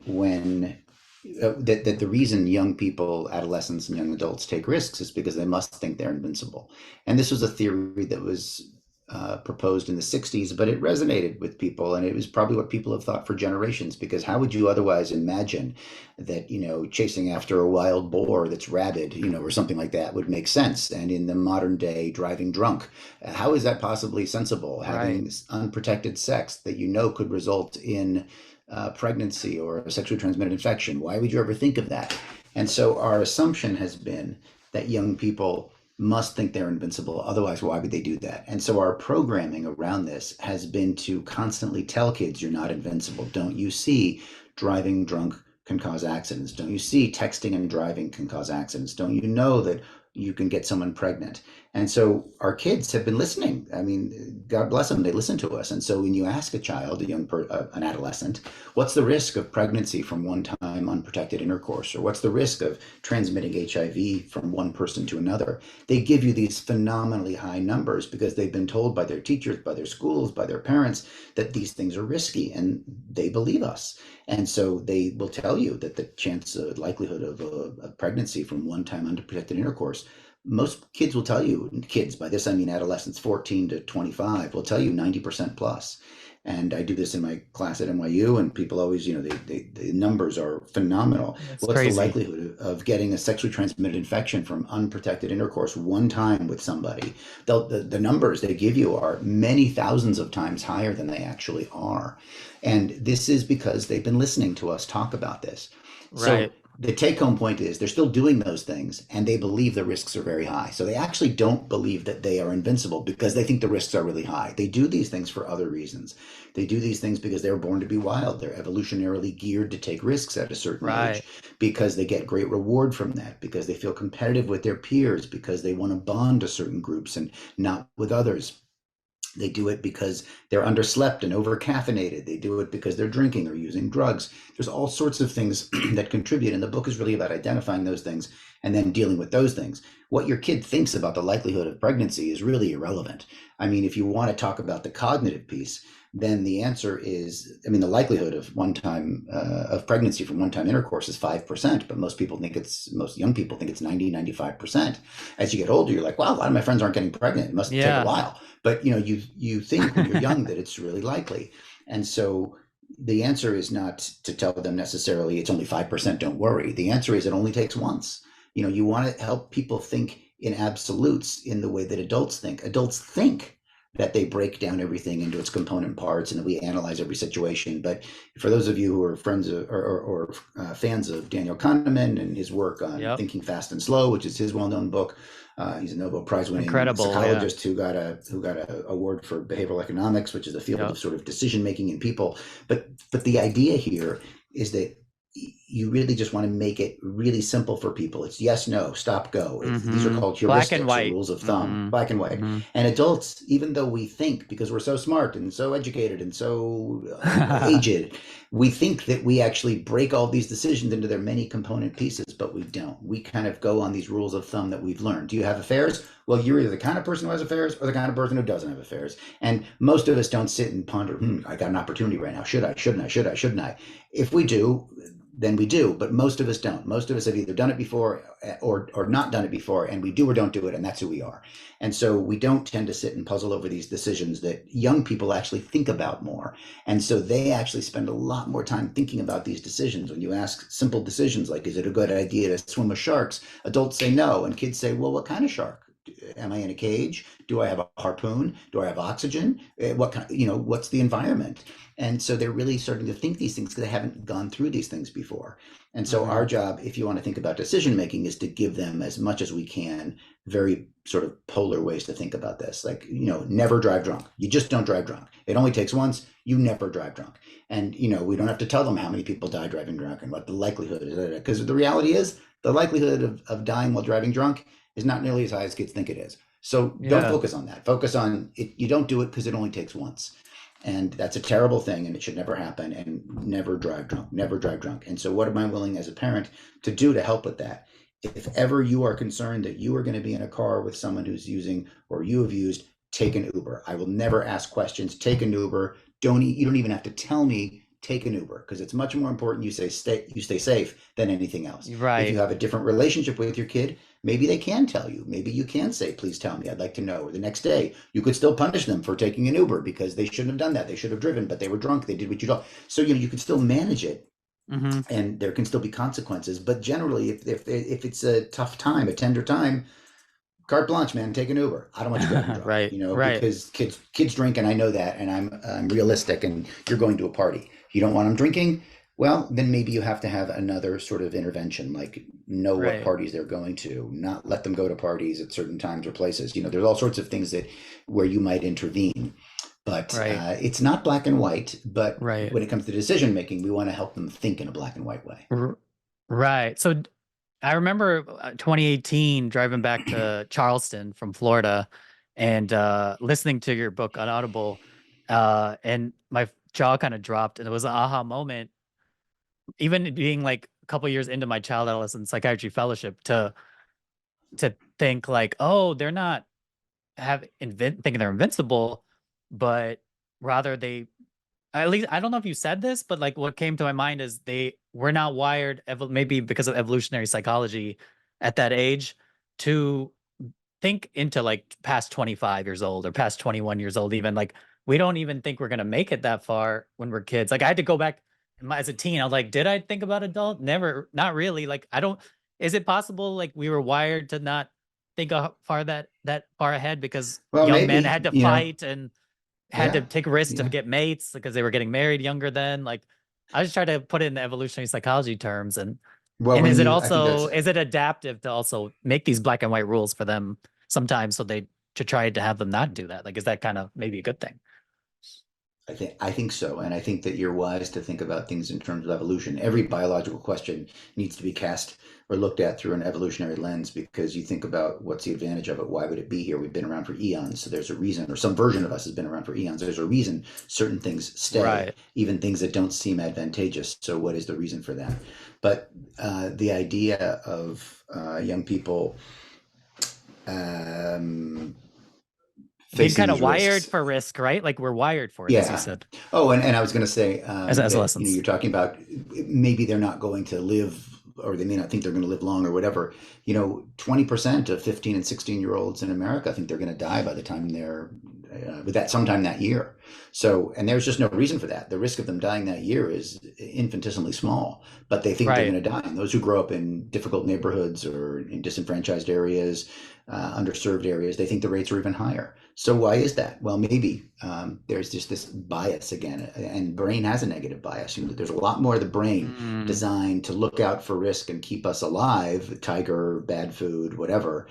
that the reason young people, adolescents, and young adults take risks is because they must think they're invincible. And this was a theory that was proposed in the 60s, but it resonated with people. And it was probably what people have thought for generations, because how would you otherwise imagine that, chasing after a wild boar that's rabid, or something like that would make sense? And in the modern day, driving drunk, how is that possibly sensible? Right. Having unprotected sex that could result in pregnancy or a sexually transmitted infection. Why would you ever think of that? And so our assumption has been that young people must think they're invincible. Otherwise, why would they do that? And so our programming around this has been to constantly tell kids, you're not invincible. Don't you see driving drunk can cause accidents? Don't you see texting and driving can cause accidents? Don't you know that you can get someone pregnant? And so our kids have been listening. I mean, God bless them, they listen to us. And so when you ask a child, an adolescent, what's the risk of pregnancy from one-time unprotected intercourse, or what's the risk of transmitting HIV from one person to another? They give you these phenomenally high numbers because they've been told by their teachers, by their schools, by their parents that these things are risky, and they believe us. And so they will tell you that the chance, likelihood of a pregnancy from one-time unprotected intercourse, most kids will tell you, kids, by this I mean adolescents 14 to 25, will tell you 90% plus. And I do this in my class at NYU, and people always, the numbers are phenomenal. That's What's the crazy. likelihood of getting a sexually transmitted infection from unprotected intercourse one time with somebody? The numbers they give you are many thousands of times higher than they actually are. And this is because they've been listening to us talk about this. So Right. the take home point is they're still doing those things and they believe the risks are very high. So they actually don't believe that they are invincible because they think the risks are really high. They do these things for other reasons. They do these things because they were born to be wild. They're evolutionarily geared to take risks at a certain Right. age because they get great reward from that, because they feel competitive with their peers, because they want to bond to certain groups and not with others. They do it because they're underslept and overcaffeinated. They do it because they're drinking or using drugs. There's all sorts of things that contribute. And the book is really about identifying those things and then dealing with those things. What your kid thinks about the likelihood of pregnancy is really irrelevant. I mean, if you want to talk about the cognitive piece, then the answer is, I mean, the likelihood of of pregnancy from one time intercourse is 5%, but most young people think it's 90, 95%. As you get older, you're like, wow, a lot of my friends aren't getting pregnant. It must take a Yeah. while. But you think when you're young that it's really likely. And so the answer is not to tell them necessarily it's only 5%, don't worry. The answer is it only takes once. You want to help people think in absolutes in the way that adults think. Adults think that they break down everything into its component parts and that we analyze every situation. But for those of you who are friends of, or fans of Daniel Kahneman and his work on Yep. Thinking Fast and Slow, which is his well-known book, he's a Nobel Prize-winning Incredible. Yeah. psychologist who got a award for behavioral economics, which is the field of Yep. sort of decision making in people. But the idea here is that you really just want to make it really simple for people. It's yes, no, stop, go. These are Mm-hmm. called Black and heuristics or white. rules of thumb, Mm-hmm. black and white. Mm-hmm. And adults, even though we think, because we're so smart and so educated and so aged, we think that we actually break all these decisions into their many component pieces, but we don't. We kind of go on these rules of thumb that we've learned. Do you have affairs? Well, you're either the kind of person who has affairs or the kind of person who doesn't have affairs. And most of us don't sit and ponder, I got an opportunity right now. Should I? Shouldn't I? Should I? Shouldn't I? If we do, then we do, but most of us don't. Most of us have either done it before or not done it before, and we do or don't do it, and that's who we are. And so we don't tend to sit and puzzle over these decisions that young people actually think about more. And so they actually spend a lot more time thinking about these decisions. When you ask simple decisions like, is it a good idea to swim with sharks? Adults say no, and kids say, well, what kind of shark? Am I in a cage? Do I have a harpoon? Do I have oxygen? What kind, what's the environment? And so they're really starting to think these things because they haven't gone through these things before. And so Mm-hmm. our job, if you want to think about decision making, is to give them as much as we can very sort of polar ways to think about this. Like, never drive drunk. You just don't drive drunk. It only takes once. You never drive drunk. And, we don't have to tell them how many people die driving drunk and what the likelihood is. Because the reality is the likelihood of dying while driving drunk is not nearly as high as kids think it is. So don't Yeah. focus on that. Focus on it. You don't do it because it only takes once. And that's a terrible thing and it should never happen. And never drive drunk, never drive drunk. And so what am I willing as a parent to do to help with that? If ever you are concerned that you are going to be in a car with someone who's using or you have used, take an Uber. I will never ask questions. Take an Uber. You don't even have to tell me, take an Uber, because it's much more important you stay safe than anything else. If you Right. have a different relationship with your kid, maybe they can tell you. Maybe you can say, please tell me, I'd like to know. Or the next day, you could still punish them for taking an Uber because they shouldn't have done that. They should have driven, but they were drunk. They did what you told. So, you can still manage it Mm-hmm. and there can still be consequences. But generally, if it's a tough time, a tender time, carte blanche, man, take an Uber. I don't want you driving drunk, Right. Right. because kids drink, and I know that, and I'm realistic. And you're going to a party, you don't want them drinking. Well, then maybe you have to have another sort of intervention, like know what Right. parties they're going to, not let them go to parties at certain times or places. There's all sorts of things that where you might intervene, but Right. it's not black and white. But Right. when it comes to decision making, we want to help them think in a black and white way. Right. So I remember 2018 driving back to Charleston from Florida and listening to your book on Audible. And my jaw kind of dropped, and it was an aha moment, even being like a couple years into my child adolescent psychiatry fellowship, to think like, oh, they're not thinking they're invincible, but rather they, at least I don't know if you said this, but like what came to my mind is they were not wired, maybe because of evolutionary psychology at that age, to think into like past 25 years old or past 21 years old, even like we don't even think we're gonna make it that far when we're kids. Like I had to go back as a teen. I was like, did I think about adult? Never, not really. Like I don't. Is it possible like we were wired to not think far that far ahead because Well, young men maybe, had to fight and had to yeah, take risks to yeah. get mates because they were getting married younger then. Like I just try to put it in the evolutionary psychology terms. Well, And is it I think also that's, is it adaptive to also make these black and white rules for them sometimes so they to try to have them not do that? Like is that kind of maybe a good thing? I think so, and I think that you're wise to think about things in terms of evolution. Every biological question needs to be cast or looked at through an evolutionary lens because you think about what's the advantage of it? Why would it be here? We've been around for eons, so there's a reason, or some version of us has been around for eons. There's a reason certain things stay, Right. even things that don't seem advantageous. So, what is the reason for that? But the idea of young people um, Being facing kind of these wired risks. for risk, right? Like we're wired for it, as you Yeah. said, Oh, and I was going to say as that adolescents. you're talking about maybe they're not going to live, or they may not think they're going to live long, or whatever. 20% of 15 and 16-year-olds in America think they're going to die by the time they're with that sometime that year. So, and there's just no reason for that. The risk of them dying that year is infinitesimally small, but they think they're Right. going to die. And those who grow up in difficult neighborhoods or in disenfranchised areas, underserved areas, they think the rates are even higher. So why is that? Well, maybe there's just this bias again, and brain has a negative bias. There's a lot more of the brain Mm, designed to look out for risk and keep us alive, tiger, bad food, whatever,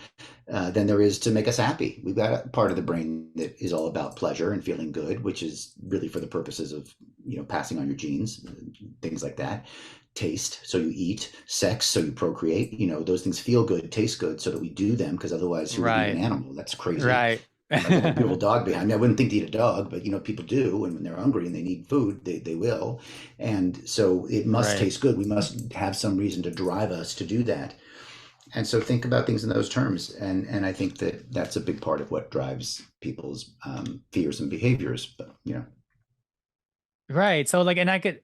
than there is to make us happy. We've got a part of the brain that is all about pleasure and feeling good, which is really for the purposes of passing on your genes, things like that. Taste, so you eat. Sex, so you procreate. Those things feel good, taste good, so that we do them. Because otherwise, who would eat an right. animal? That's crazy. Right. There's a beautiful dog behind me. I wouldn't think to eat a dog, but people do, and when they're hungry and they need food, they will. And so it must Right. taste good. We must have some reason to drive us to do that. And so think about things in those terms. And I think that that's a big part of what drives people's fears and behaviors. But. Right. So like, and I could,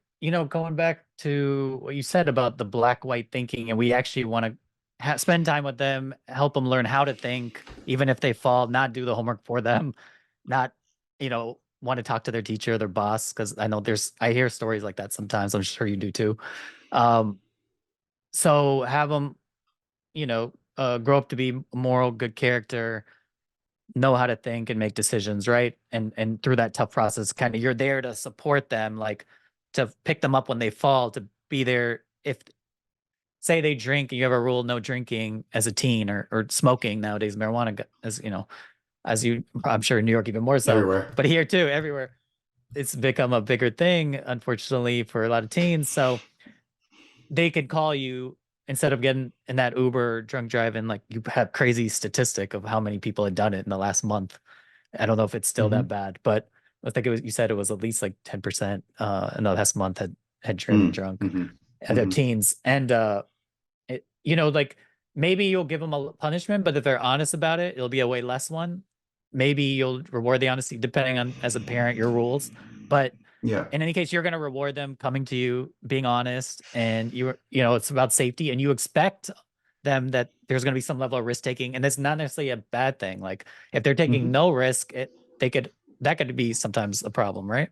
going back to what you said about the black white thinking, and we actually want to spend time with them, help them learn how to think, even if they fall, not do the homework for them, not, want to talk to their teacher, their boss, because I know I hear stories like that sometimes. I'm sure you do too. Um, so have them, grow up to be moral, good character, know how to think and make decisions, right? And through that tough process, kind of you're there to support them, like to pick them up when they fall, to be there if say they drink and you have a rule no drinking as a teen or smoking nowadays, marijuana as as you I'm sure in New York even more so, Everywhere. but here too, everywhere it's become a bigger thing, unfortunately, for a lot of teens. So they could call you instead of getting in that Uber drunk driving, like you have crazy statistic of how many people had done it in the last month. I don't know if it's still that Mm-hmm. bad, but I think you said it was at least like 10% in the last month had driven drunk Mm-hmm. at their Mm-hmm. teens. And like maybe you'll give them a punishment, but if they're honest about it, it'll be a way less one. Maybe you'll reward the honesty depending on as a parent your rules. But Yeah. in any case, you're going to reward them coming to you, being honest, and it's about safety, and you expect them that there's going to be some level of risk taking, and that's not necessarily a bad thing. Like if they're taking Mm-hmm. no risk, they could that could be sometimes a problem, right?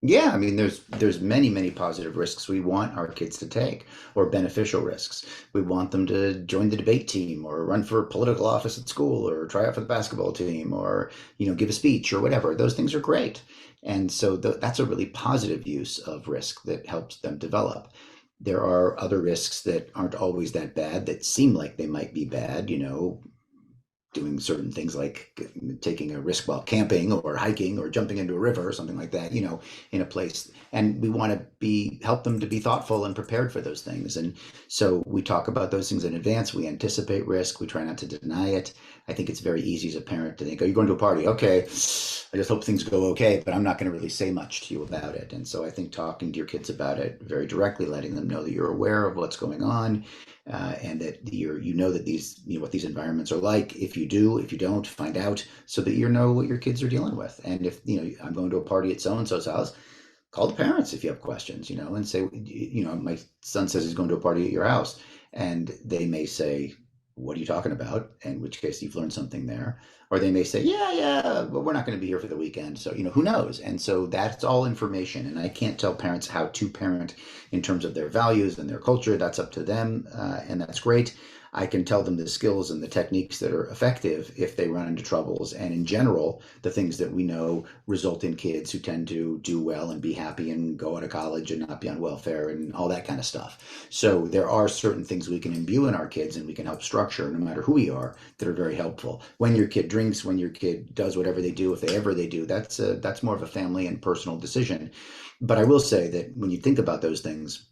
Yeah, I mean, there's many positive risks we want our kids to take, or beneficial risks. We want them to join the debate team, or run for political office at school, or try out for the basketball team, or give a speech or whatever. Those things are great, and so that's a really positive use of risk that helps them develop. There are other risks that aren't always that bad, that seem like they might be bad. Doing certain things like taking a risk while camping or hiking or jumping into a river or something like that, in a place. And we want to help them to be thoughtful and prepared for those things. And so we talk about those things in advance. We anticipate risk. We try not to deny it. I think it's very easy as a parent to think, oh, you're going to a party. Okay. I just hope things go okay, but I'm not going to really say much to you about it. And so I think talking to your kids about it very directly, letting them know that you're aware of what's going on, and that that these what these environments are like. If you do, if you don't, find out so that you know what your kids are dealing with. And if I'm going to a party at so and so's house, call the parents if you have questions, and say, my son says he's going to a party at your house, and they may say, what are you talking about? In which case you've learned something there. Or they may say, yeah, but we're not going to be here for the weekend. So, who knows? And so that's all information. And I can't tell parents how to parent in terms of their values and their culture. That's up to them. And that's great. I can tell them the skills and the techniques that are effective if they run into troubles. And in general, the things that we know result in kids who tend to do well and be happy and go out of college and not be on welfare and all that kind of stuff. So there are certain things we can imbue in our kids and we can help structure, no matter who we are, that are very helpful. When your kid drinks, when your kid does whatever they do, if they do, that's more of a family and personal decision. But I will say that when you think about those things,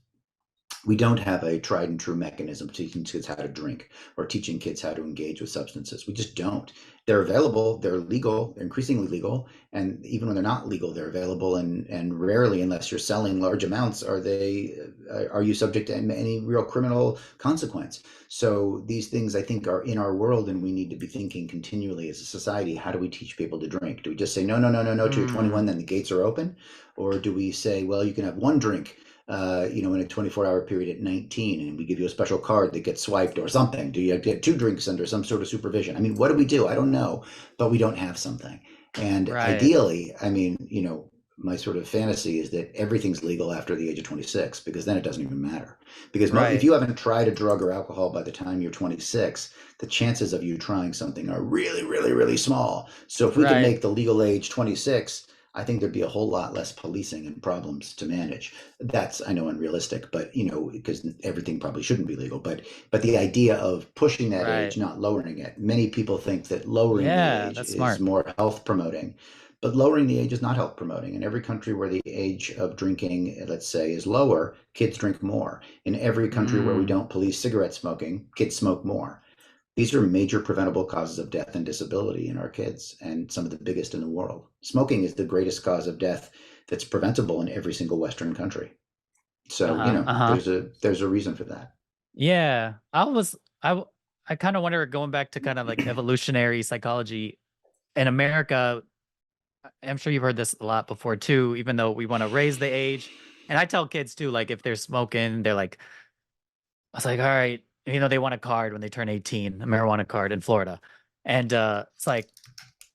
we don't have a tried and true mechanism for teaching kids how to drink or teaching kids how to engage with substances. We just don't. They're available, they're legal, they're increasingly legal, and even when they're not legal, they're available. And rarely, unless you're selling large amounts, are you subject to any real criminal consequence. So these things, I think, are in our world, and we need to be thinking continually as a society: how do we teach people to drink? Do we just say no, no, no, no, no till you're 21, then the gates are open, or do we say, well, you can have one drink in a 24-hour period at 19, and we give you a special card that gets swiped or something? Do you get two drinks under some sort of supervision? I mean, what do we do? I don't know, but we don't have something. And Right. ideally, I mean, my sort of fantasy is that everything's legal after the age of 26, because then it doesn't even matter. Because if Right. you haven't tried a drug or alcohol by the time you're 26, the chances of you trying something are really, really, really small. So if we could Right. make the legal age 26, I think there'd be a whole lot less policing and problems to manage. That's, I know, unrealistic, but because everything probably shouldn't be legal. But the idea of pushing that age, Right. not lowering it. Many people think that lowering the Yeah, age that's is smart. more health promoting, but lowering the age is not health promoting. In every country where the age of drinking, let's say, is lower, kids drink more. In every country where we Mm. don't police cigarette smoking, kids smoke more. These are major preventable causes of death and disability in our kids, and some of the biggest in the world. Smoking is the greatest cause of death that's preventable in every single Western country. So, Uh-huh. Uh-huh. there's a reason for that. Yeah. I kind of wonder, going back to kind of like evolutionary psychology in America. I'm sure you've heard this a lot before too, even though we want to raise the age. And I tell kids too, like if they're smoking, they're like, I was like, all right, they want a card when they turn 18, a marijuana card in Florida. And it's like,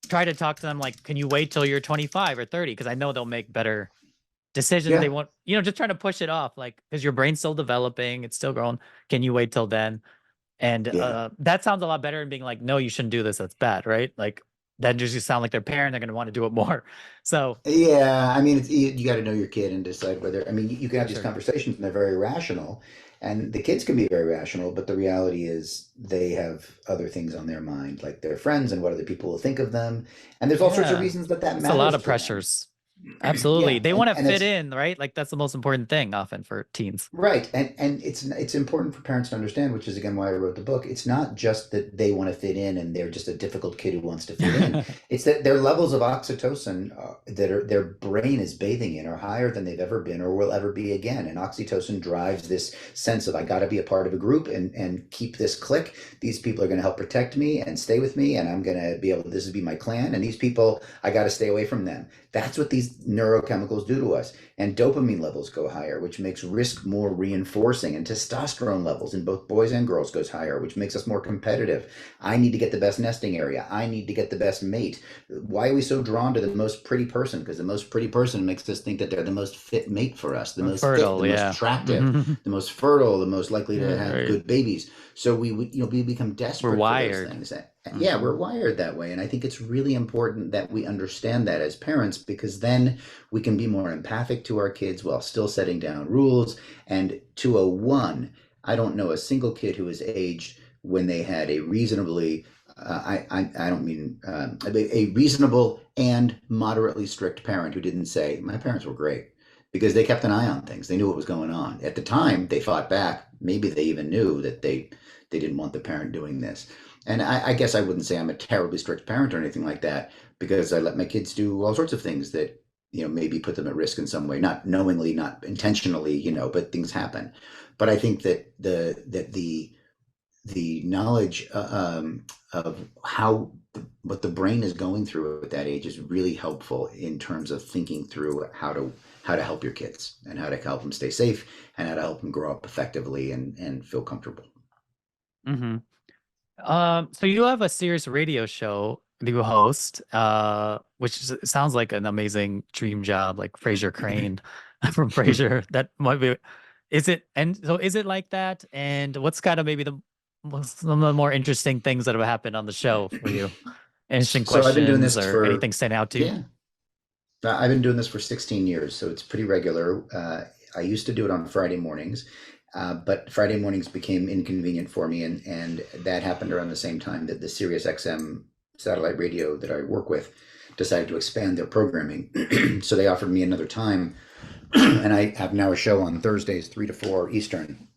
try to talk to them like, can you wait till you're 25 or 30? Because I know they'll make better decisions. They Yeah, want, just trying to push it off, like, because your brain's still developing, it's still growing. Can you wait till then? And yeah. that sounds a lot better than being like, no, you shouldn't do this. That's bad, right? Like, that just you sound like their parent. They're going to want to do it more. So, Yeah, I mean, you got to know your kid and decide whether. I mean, you can have these sure. conversations and they're very rational, and the kids can be very rational, but the reality is they have other things on their mind, like their friends and what other people will think of them, and there's all sorts of Yeah. reasons that It's a lot matters of to them. pressures. Absolutely. Yeah, They and want to and fit it's in, right? Like, that's the most important thing often for teens. right, and it's important for parents to understand, which is again why I wrote the book. It's not just that they want to fit in and they're just a difficult kid who wants to fit in. It's that their levels of oxytocin that their brain is bathing in are higher than they've ever been or will ever be again. And oxytocin drives this sense of I got to be a part of a group and keep this clique. These people are going to help protect me and stay with me, and I'm going to be able to. This is be my clan, and these people I got to stay away from them. That's what these neurochemicals do to us. And dopamine levels go higher, which makes risk more reinforcing. And testosterone levels in both boys and girls goes higher, which makes us more competitive. I need to get the best nesting area. I need to get the best mate. Why are we so drawn to the most pretty person? Because the most pretty person makes us think that they're the most fit mate for us, the Or most fit, the fertile. most Yeah. attractive, the most fertile, the most likely to have Right. good babies. So we become We're desperate for those wired. things. Yeah, Hmm. we're wired that way. And I think it's really important that we understand that as parents, because then we can be more empathic to our kids while still setting down rules. And 201, I don't know a single kid who was aged when they had a reasonably, I don't mean a reasonable and moderately strict parent who didn't say, my parents were great, because they kept an eye on things. They knew what was going on. At the time, they fought back. Maybe they even knew that they didn't want the parent doing this. And I guess I wouldn't say I'm a terribly strict parent or anything like that, because I let my kids do all sorts of things that maybe put them at risk in some way, not knowingly, not intentionally, but things happen. But I think that the knowledge of what the brain is going through at that age is really helpful in terms of thinking through how to help your kids and how to help them stay safe and how to help them grow up effectively and feel comfortable. Hmm. So you have a serious radio show that you host, sounds like an amazing dream job, like Fraser Crane from Frasier. That might be, is it? And so is it like that? And what's kind of maybe some of the more interesting things that have happened on the show for you? Interesting So I've been doing questions this or for, anything stand out to you? yeah, I've been doing this for 16 years, so it's pretty regular. I used to do it on Friday mornings, but Friday mornings became inconvenient for me, and that happened around the same time that the Sirius XM satellite radio that I work with decided to expand their programming. So they offered me another time, and I have now a show on Thursdays, 3 to 4 Eastern,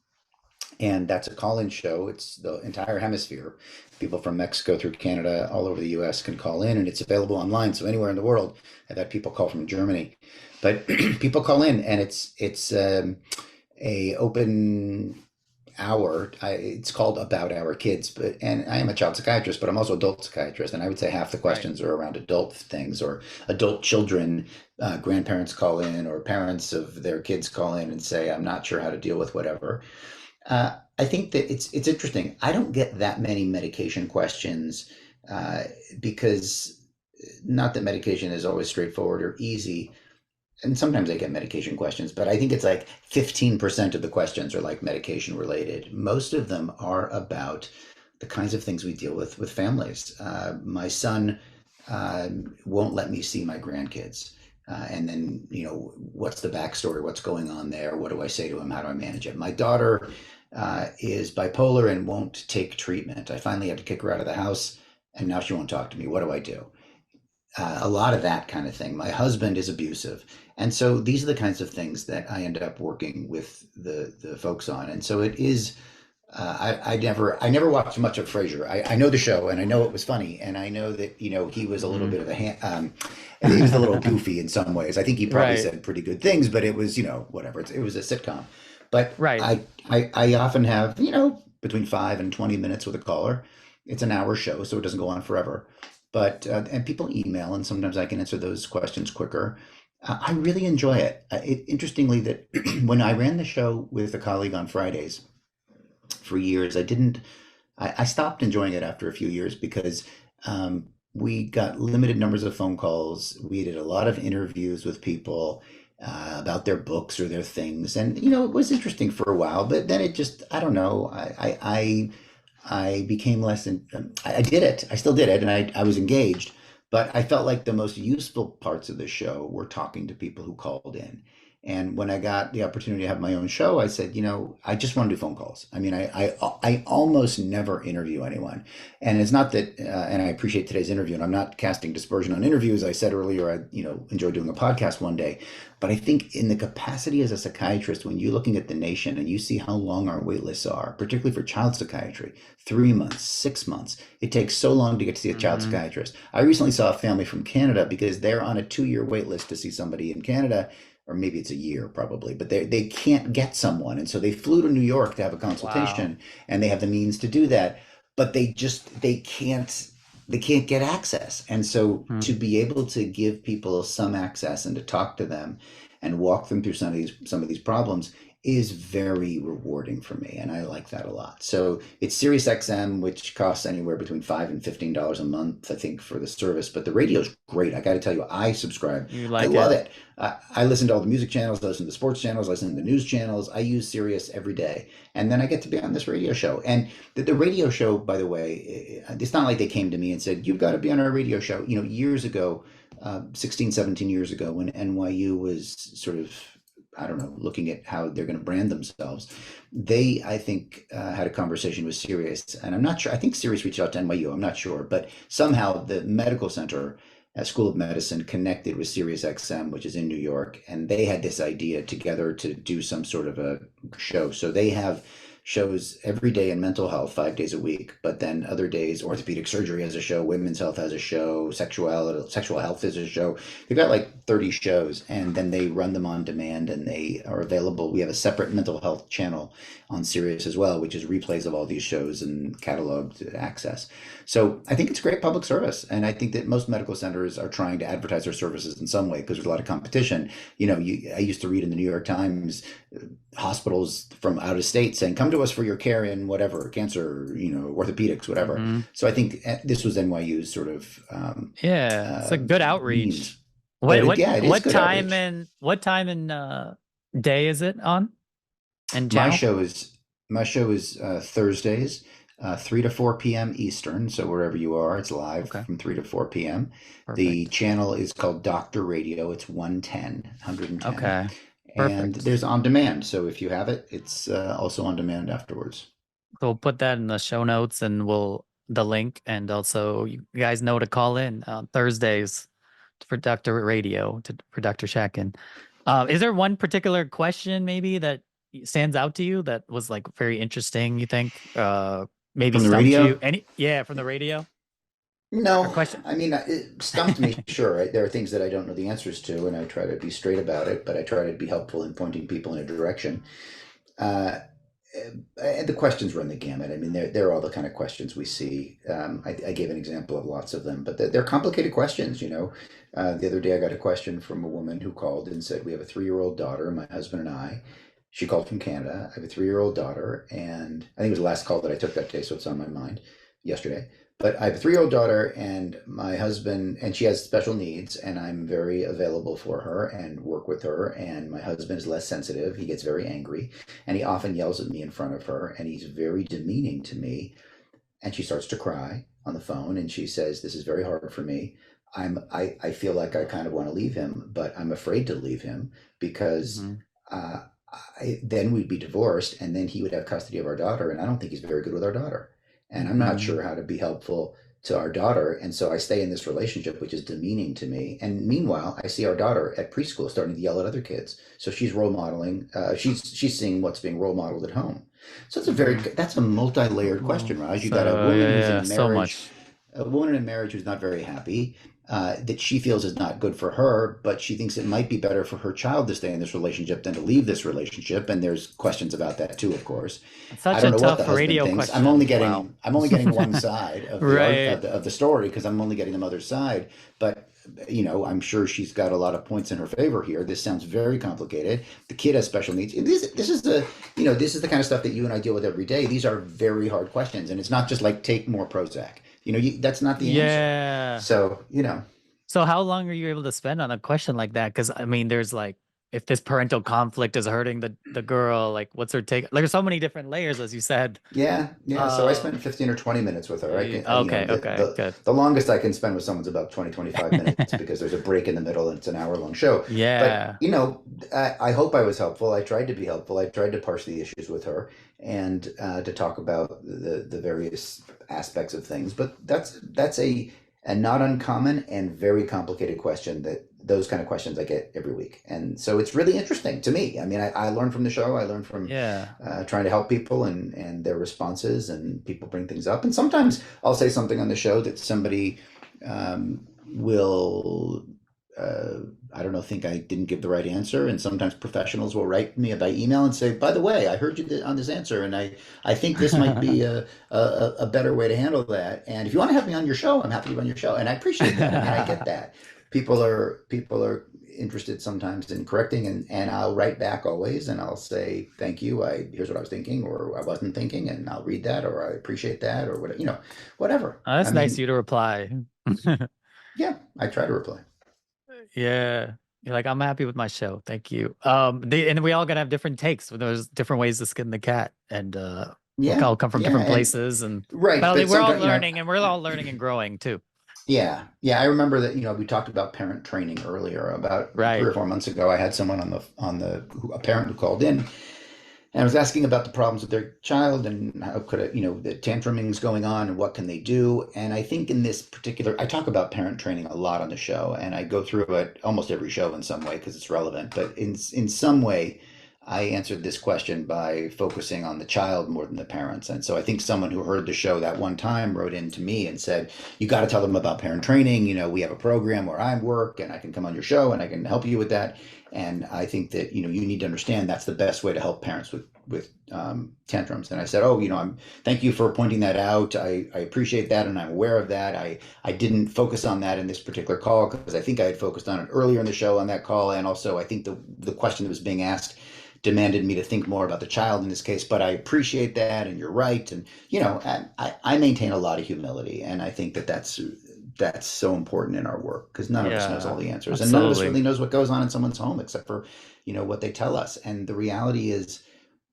and that's a call-in show. It's the entire hemisphere. People from Mexico through Canada, all over the U.S. can call in, and it's available online. So anywhere in the world, I've had people call from Germany, but people call in, and it's a open hour. It's called About Our Kids, but and I am a child psychiatrist, but I'm also adult psychiatrist, and I would say half the Right. questions are around adult things or adult children. Grandparents call in, or parents of their kids call in and say, "I'm not sure how to deal with whatever." I think that it's interesting. I don't get that many medication questions uh, because not that medication is always straightforward or easy, and sometimes I get medication questions, but I think it's like 15% of the questions are like medication related. Most of them are about the kinds of things we deal with families. My son uh, won't let me see my grandkids. And then, what's the backstory? What's going on there? What do I say to him? How do I manage it? My daughter is bipolar and won't take treatment. I finally had to kick her out of the house, and now she won't talk to me. What do I do? A lot of that kind of thing. My husband is abusive, and so these are the kinds of things that I end up working with the folks on. And so it is. I never watched much of Frasier. I know the show, and I know it was funny, and I know that he was a little Mhm. bit of he was a little goofy in some ways. I think he probably Right. said pretty good things, but it was whatever. It was a sitcom, but Right. I often have between 5 and 20 minutes with a caller. It's an hour show, so it doesn't go on forever. But and people email, and sometimes I can answer those questions quicker. I really enjoy it. Interestingly, that when I ran the show with a colleague on Fridays for years, I didn't. I stopped enjoying it after a few years because we got limited numbers of phone calls. We did a lot of interviews with people about their books or their things, and it was interesting for a while. But then it just, I don't know. I became less. I did it. I still did it, and I was engaged. But I felt like the most useful parts of the show were talking to people who called in. And when I got the opportunity to have my own show, I said, I just want to do phone calls. I mean, I almost never interview anyone. And it's not that, and I appreciate today's interview, and I'm not casting dispersion on interviews. I said earlier, I, enjoy doing a podcast one day. But I think in the capacity as a psychiatrist, when you're looking at the nation and you see how long our wait lists are, particularly for child psychiatry, 3 months, 6 months, it takes so long to get to see a child Hmm. psychiatrist. I recently saw a family from Canada because they're on a 2-year wait list to see somebody in Canada, or maybe it's a year probably, but they can't get someone, and so they flew to New York to have a Wow. consultation, and they have the means to do that, but they can't get access. And so to Hmm. be able to give people some access and to talk to them and walk them through some of these problems is very rewarding for me, and I like that a lot. So it's Sirius XM, which costs anywhere between $5 and $15 a month, I think, for the service. But the radio's great. I got to tell you, I subscribe. You I like love it? it. I listen to all the music channels, I listen to the sports channels, I listen to the news channels. I use Sirius every day, and then I get to be on this radio show. And the radio show, by the way, it's not like they came to me and said, "You've got to be on our radio show." Years ago, 16, 17 years ago, when NYU was sort of, I don't know, looking at how they're going to brand themselves, they, I think, had a conversation with Sirius, and I'm not sure. I think Sirius reached out to NYU. I'm not sure, but somehow the medical center at School of Medicine connected with Sirius XM, which is in New York, and they had this idea together to do some sort of a show. So they have shows every day in mental health, 5 days a week, but then other days, orthopedic surgery has a show, women's health has a show, sexual health is a show. They've got like 30 shows, and then they run them on demand, and they are available. We have a separate mental health channel on Sirius as well, which is replays of all these shows and cataloged access. So I think it's great public service, and I think that most medical centers are trying to advertise their services in some way because there's a lot of competition. I used to read in the New York Times hospitals from out of state saying, "Come to to us for your care in whatever, cancer, orthopedics, whatever. Hmm. So I think this was NYU's sort of Yeah, it's a good outreach. means. But What what yeah, it is what good time outreach. and what time and day is it on and My channel? show is my show is Thursdays, 3 to 4 p.m. Eastern. So wherever you are, it's live Okay, from 3 to 4 p.m. The perfect. channel is called Doctor Radio. It's 110, Okay, and perfect. there's on demand. So if you have it, it's also on demand afterwards. So we'll put that in the show notes and we'll the link and also you guys know to call in on Thursdays for Dr. Radio for Dr. Shatkin. Is there one particular question maybe that stands out to you that was like very interesting, you think? Maybe From the stumped you? radio? Yeah, from the radio? Or No, question? I mean, it stumped me, sure. Right? There are things that I don't know the answers to, and I try to be straight about it, but I try to be helpful in pointing people in a direction. Uh, and the questions run the gamut. I mean, they're all the kind of questions we see. I gave an example of lots of them, but they're complicated questions. The other day I got a question from a woman who called and said, "We have a 3-year-old daughter, my husband and I." She called from Canada. I have a 3-year-old daughter, and I think it was the last call that I took that day, so it's on my mind yesterday. But I have a 3-year-old daughter, and my husband, and she has special needs, and I'm very available for her and work with her. And my husband is less sensitive. He gets very angry, and he often yells at me in front of her, and he's very demeaning to me. And she starts to cry on the phone, and she says, "This is very hard for me. I feel like I kind of want to leave him, but I'm afraid to leave him because Hmm. uh, then we'd be divorced, and then he would have custody of our daughter, and I don't think he's very good with our daughter, and I'm not Hmm. sure how to be helpful to our daughter, and so I stay in this relationship which is demeaning to me. And meanwhile, I see our daughter at preschool starting to yell at other kids, so she's role modeling. She's seeing what's being role modeled at home. So Hmm. that's a multi-layered Oh, question, Raj. You so got a woman who's in yeah, a so marriage much. a woman in a marriage who's not very happy, that she feels is not good for her, but she thinks it might be better for her child to stay in this relationship than to leave this relationship. And there's questions about that too, of course. I Such a don't know what the tough husband radio thinks. question. Wow. I'm only getting one side of the art Right. of the story because I'm only getting the mother's side. But I'm sure she's got a lot of points in her favor here. This sounds very complicated. The kid has special needs. And this is the kind of stuff that you and I deal with every day. These are very hard questions, and it's not just like take more Prozac. That's not the answer. Yeah. So, So how long are you able to spend on a question like that? Because I mean, there's like, if this parental conflict is hurting the girl, like, what's her take? Like, there's so many different layers, as you said. yeah, yeah. So I Uh, spent 15 or 20 minutes with her. okay, okay, The good. the longest I can spend with someone's about 20, 25 minutes because there's a break in the middle and it's an hour-long show. But, Yeah. I hope I was helpful. I tried to be helpful. I tried to parse the issues with her and to talk about the various aspects of things. But that's a not uncommon and very complicated question that those kind of questions I get every week. And so it's really interesting to me. I mean, I learn from the show. I learn from Yeah. trying to help people and their responses, and people bring things up. And sometimes I'll say something on the show that somebody will, uh, I don't know, think I didn't give the right answer. And sometimes professionals will write me by email and say, "By the way, I heard you on this answer, and I think this might be a better way to handle that. And if you want to have me on your show, I'm happy to be on your show." And I appreciate that. I mean, I get that. People are interested sometimes in correcting, and I'll write back always, and I'll say thank you. Here's what I was thinking, or I wasn't thinking, and I'll read that, or I appreciate that, or whatever. Whatever. Oh, I that's nice of mean, you to reply. yeah, I try to reply. Yeah. You're like, I'm happy with my show. Thank you. And we all gotta have different takes. There's different ways to skin the cat, and we Yeah, all come from yeah, different and places, and right. well, But we're all sometimes, learning, and we're all learning and growing too. yeah, yeah. I remember that. We talked about parent training earlier. About three Right. or four months ago, I had someone a parent who called in. And I was asking about the problems with their child and how could it, the tantruming's going on and what can they do. And I think in this particular, I talk about parent training a lot on the show, and I go through it almost every show in some way because it's relevant. But in some way, I answered this question by focusing on the child more than the parents. And so I think someone who heard the show that one time wrote in to me and said, "You got to tell them about parent training. We have a program where I work and I can come on your show and I can help you with that." And I think that you need to understand that's the best way to help parents with tantrums. And I said, "Oh, I'm thank you for pointing that out. I appreciate that, and I'm aware of that. I didn't focus on that in this particular call because I think I had focused on it earlier in the show on that call, and also I think the question that was being asked demanded me to think more about the child in this case, but I appreciate that, and you're right. And I maintain a lot of humility, and I think that that's so important in our work, because none of us knows all Yeah, the answers, and none of us absolutely. really knows what goes on in someone's home except for what they tell us. And the reality is,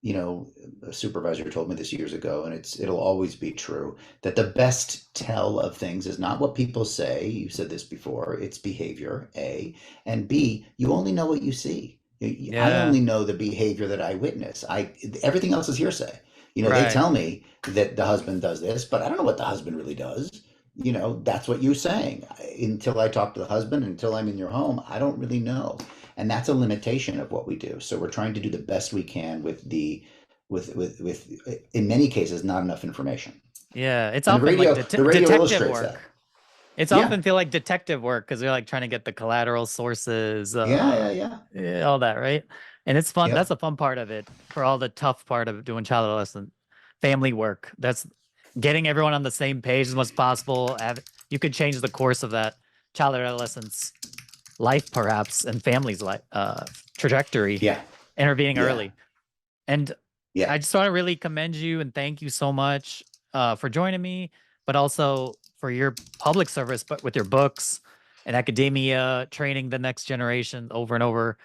a supervisor told me this years ago, and it'll always be true, that the best tell of things is not what people say. You said this before. It's behavior, A, and B, you only know what you see. I Yeah, only know the behavior that I witness. Everything else is hearsay. They right. tell me that the husband does this, but I don't know what the husband really does. That's what you're saying. Until I talk to the husband, until I'm in your home, I don't really know. And that's a limitation of what we do. So we're trying to do the best we can with in many cases, not enough information. Yeah, it's And the often like radio the radio detective illustrates that. work. It's Yeah. often feel like detective work because they're like trying to get the collateral sources, Yeah, yeah, yeah. yeah, all that, right? And it's fun. That's Yep. a fun part of it. For all the tough part of doing child adolescent family work, that's getting everyone on the same page as much as possible. You could change the course of that child adolescent's life, perhaps, and family's life trajectory, Yeah. intervening Yeah. early. And Yeah. I just want to really commend you and thank you so much for joining me, but also for your public service, but with your books and academia, training the next generation over and over,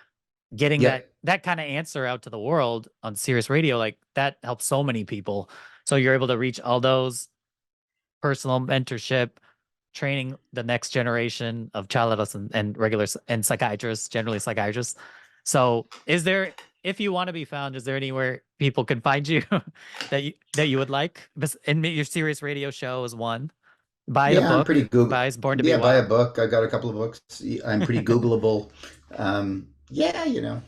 getting Yep. that kind of answer out to the world on Sirius Radio, like that helps so many people. So you're able to reach all those personal mentorship, training the next generation of child adolescent and and psychiatrists, generally psychiatrists. So if you want to be found, is there anywhere people can find you that you would like? And your Sirius Radio show is one. Buy the Yeah, I'm book. pretty Google. Buys Born to Be Yeah, buy a Wild. book. I got a couple of books. I'm pretty Googleable. Yeah,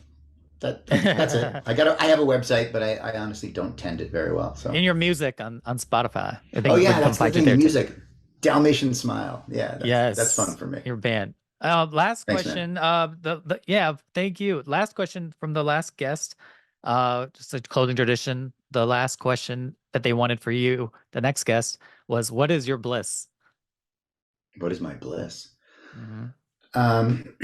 that's it. I have a website, but I honestly don't tend it very well. So. In your music on Spotify. I think Oh we yeah, can come that's the find you thing. there too. Music, Dalmatian Smile. Yeah, that's fun Yes, for me. your band. Last Thanks, man. question. Yeah, thank you. Last question from the last guest. Just a clothing tradition. The last question that they wanted for you, the next guest, was, "What is your bliss?" What is my bliss? Hmm. Um,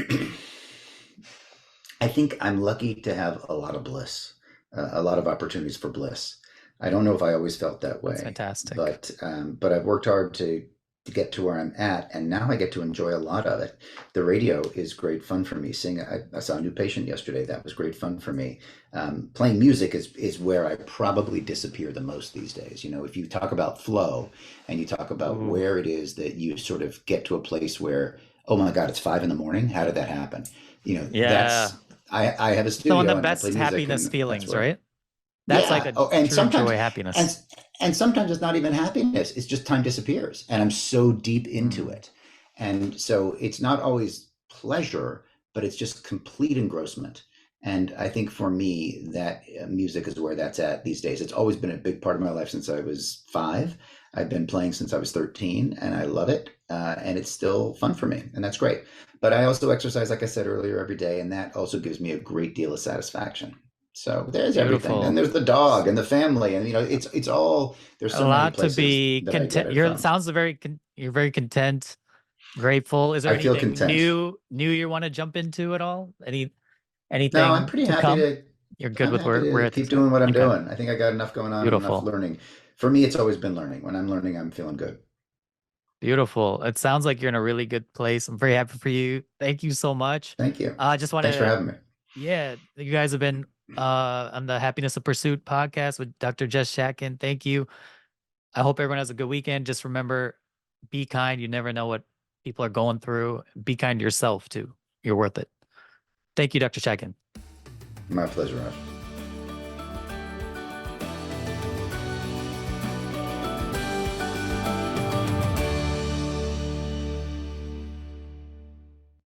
I think I'm lucky to have a lot of bliss, a lot of opportunities for bliss. I don't know if I always felt that That's way, fantastic. but I've worked hard to get to where I'm at, and now I get to enjoy a lot of it. The radio is great fun for me. I saw a new patient yesterday. That was great fun for me. Playing music is where I probably disappear the most these days. If you talk about flow and you talk about Ooh, where it is that you sort of get to a place where, oh my God, it's 5 in the morning. How did that happen? yeah. That's I have a Some of the studio and I play best music, happiness and that's feelings, where. right? That's like Yeah. a Oh, and true sometimes, joy happiness. and and sometimes it's not even happiness. It's just time disappears, and I'm so deep into Mm. it, and so it's not always pleasure, but it's just complete engrossment. And I think for me, that music is where that's at these days. It's always been a big part of my life since I was 5. I've been playing since I was 13, and I love it. And it's still fun for me, and that's great. But I also exercise, like I said earlier, every day, and that also gives me a great deal of satisfaction. So there's everything. Then Beautiful. there's the dog and the family, and it's all. There's A so many lot to places be that I get content. it You're from. sounds you're very content, grateful. Is there I feel anything content. new you want to jump into at all? No, I'm Anything pretty to happy come? to. You're good I'm with happy to where keep things are. doing what I'm Okay, doing. I think I got enough going on and enough beautiful, learning. For me, it's always been learning. When I'm learning, I'm feeling good. beautiful. It sounds like you're in a really good place. I'm very happy for you. Thank you so much. Thank you. I just want Thanks for to, having me. yeah, you guys have been on the Happiness of Pursuit podcast with Dr. Jess Shatkin. Thank you. I hope everyone has a good weekend. Just remember, be kind. You never know what people are going through. Be kind to yourself too. You're worth it. Thank you, Dr. Shatkin. My pleasure, Raj.